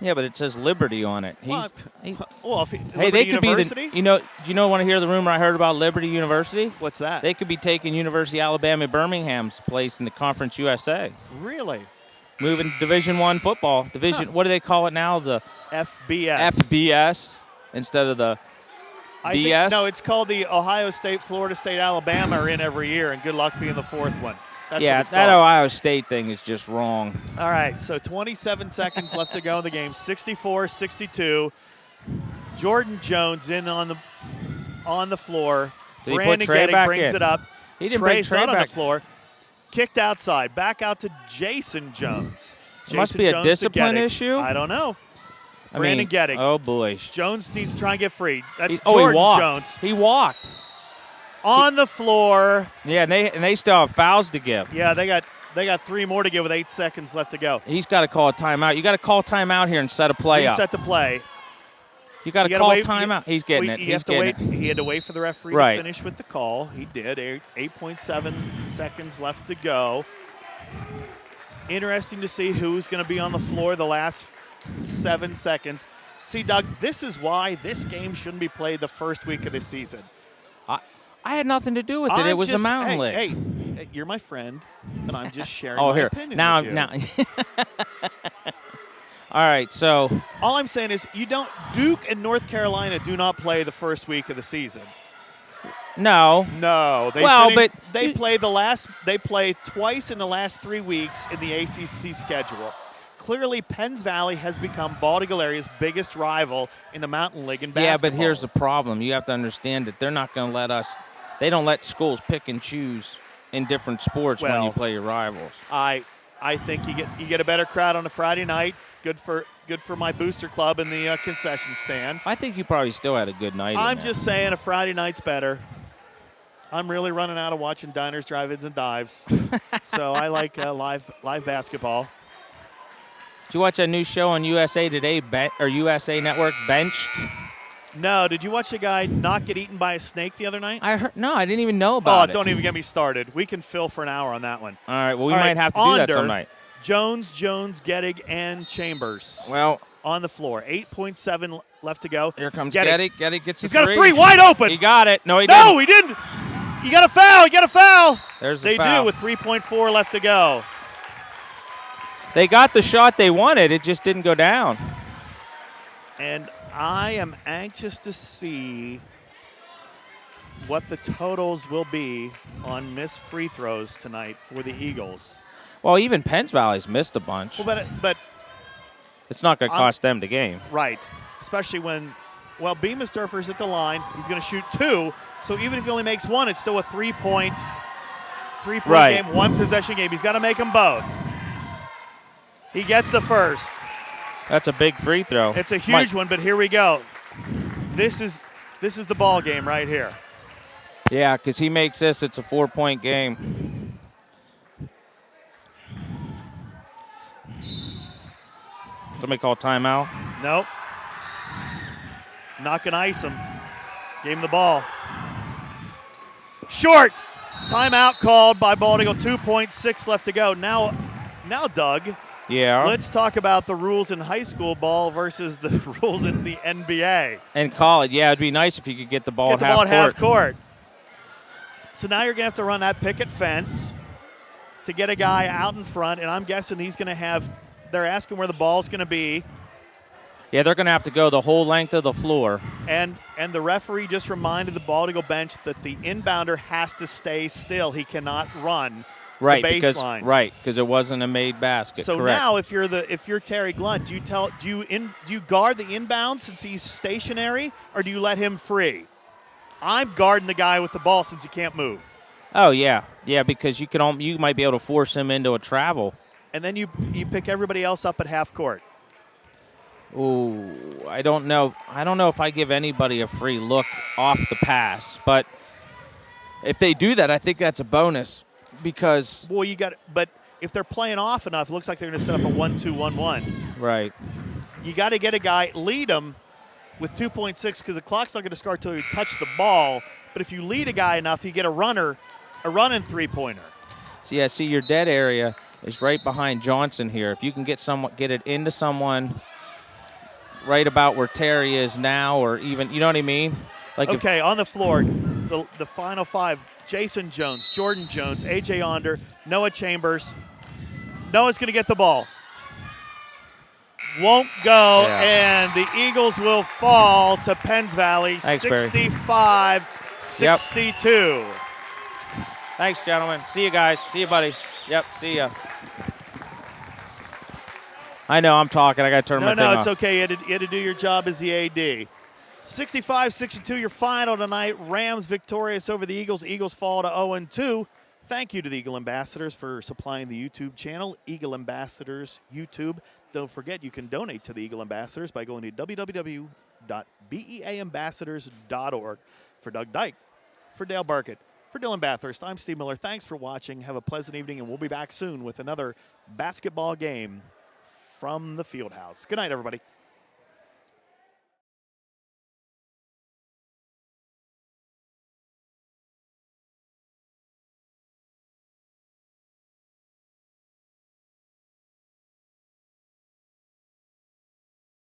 Yeah, but it says Liberty on it. Well, if Hey, they could University? be the. Do you want to hear the rumor I heard about Liberty University? What's that? They could be taking University of Alabama Birmingham's place in the Conference USA, Really? moving Division I football. What do they call it now? The FBS. FBS instead of the I BS? think, no, it's called the Ohio State, Florida State, Alabama are in every year, and good luck being the 4th one. That's yeah, what it's that called. Ohio State thing is just wrong. All right, so 27 seconds left to go in the game. 64-62. Jordan Jones in on the floor. Did he put Brandon Trey Getting back brings in? it up. He didn't bring Trey's Trey not on back. the floor. Kicked outside. Back out to Jason Jones. It must Jason be a Jones to discipline Getting. issue? I don't know. I Brandon mean, Getting. Oh boy. Jones needs to try and get free. That's He Jordan walked. Jones He walked. on the floor. Yeah, and they still have fouls to give. Yeah, they got 3 more to give with 8 seconds left to go. He's got to call a timeout. You got to call timeout here and set a play up. Reset the play. You got to call timeout. He's getting it. He's getting it. He had to wait for the referee Right. to finish with the call. He did. 8.7 seconds left to go. Interesting to see who's going to be on the floor the last 7 seconds. See, Doug, this is why this game shouldn't be played the first week of the season. I had nothing to do with it. It was a mountain league. Hey, you're my friend, and I'm just sharing Oh, my here. opinion Now, with you. now. All right, so All I'm saying is Duke and North Carolina do not play the first week of the season. no. No, they you- they play twice in the last 3 weeks in the ACC schedule. Clearly, Penns Valley has become Baldy Galeria's biggest rival in the Mountain League in Yeah, basketball. but here's the problem. You have to understand that they're not going to let us. They don't let schools pick and choose in different sports when you Well, play your rivals. I think you get a better crowd on a Friday night. Good for my booster club in the concession stand. I think you probably still had a good night. in I'm there. just saying a Friday night's better. I'm really running out of watching diners, drive-ins, and dives. So I like live basketball. Did you watch that new show on USA Today or USA Network, Benched? No, did you watch a guy not get eaten by a snake the other night? I heard. No, I didn't even know about it. Don't even get me started. We can fill for an hour on that one. All right. Well, we All might right, have to do that Onder, some night. Jones, Gettig, and Chambers Well, on the floor. 8.7 left to go. here comes Gettig. Gettig. Gettig gets He's a got three. a 3 wide open. He got it. No, he No, didn't. he didn't. You got a foul. You got a foul. There's the They foul. do with 3.4 left to go. They got the shot they wanted. It just didn't go down. And I am anxious to see what the totals will be on missed free throws tonight for the Eagles. Well, even Penns Valley's missed a bunch. Well, but It's not going to cost them the game. right, especially when, well, Beamisdorfer's at the line. He's going to shoot 2. So even if he only makes 1, it's still a 3-point Right. game, 1 possession game. He's got to make them both. He gets the first. That's a big free throw. It's a huge one, but here we go. This is the ball game right here. Yeah, because he makes this, it's a 4-point game. Somebody call timeout. Nope. Not going to ice him. Gave him the ball. Short. Timeout called by Bald Eagle. 2.6 left to go. Now, Doug, Yeah. let's talk about the rules in high school ball versus the rules in the NBA. And college, yeah, it'd be nice if you could get the ball Get the at ball at half half court. So now you're going to have to run that picket fence to get a guy out in front, and I'm guessing he's going to have – they're asking where the ball's going to be. Yeah, they're going to have to go the whole length of the floor. And the referee just reminded the Bald Eagle bench that the inbounder has to stay still. He cannot run Right, the because baseline. It wasn't a made basket. So correct. now, if you're Terry Glunt, do you guard the inbound since he's stationary, or do you let him free? I'm guarding the guy with the ball since he can't move. Oh yeah, because you might be able to force him into a travel. And then you pick everybody else up at half court. Ooh, I don't know. I don't know if I give anybody a free look off the pass, but if they do that, I think that's a bonus because Well, but if they're playing off enough, it looks like they're going to set up a 1-2-1-1. right. You got to get a guy, lead him with 2.6 because the clock's not going to start until you touch the ball. But if you lead a guy enough, you get a running three-pointer. So yeah, see your dead area is right behind Johnson here. If you can get it into someone right about where Terry is now, or even, you know what I mean? Like Okay, on the floor, the final 5, Jason Jones, Jordan Jones, A.J. Onder, Noah Chambers. Noah's going to get the ball. Won't go, Yeah. and the Eagles will fall to Penns Valley, Thanks, Barry. 65-62. Thanks, gentlemen. See you guys. See you, buddy. Yep, see ya. I know I'm talking. I got to turn my thing No, off. it's okay. You had to do your job as the AD. 65-62, your final tonight. Rams victorious over the Eagles. Eagles fall to 0-2. Thank you to the Eagle Ambassadors for supplying the YouTube channel, Eagle Ambassadors YouTube. Don't forget, you can donate to the Eagle Ambassadors by going to www.beambassadors.org. For Doug Dyke, for Dale Barkett, for Dylan Bathurst, I'm Steve Miller. Thanks for watching. Have a pleasant evening, and we'll be back soon with another basketball game from the Fieldhouse. Good night, everybody.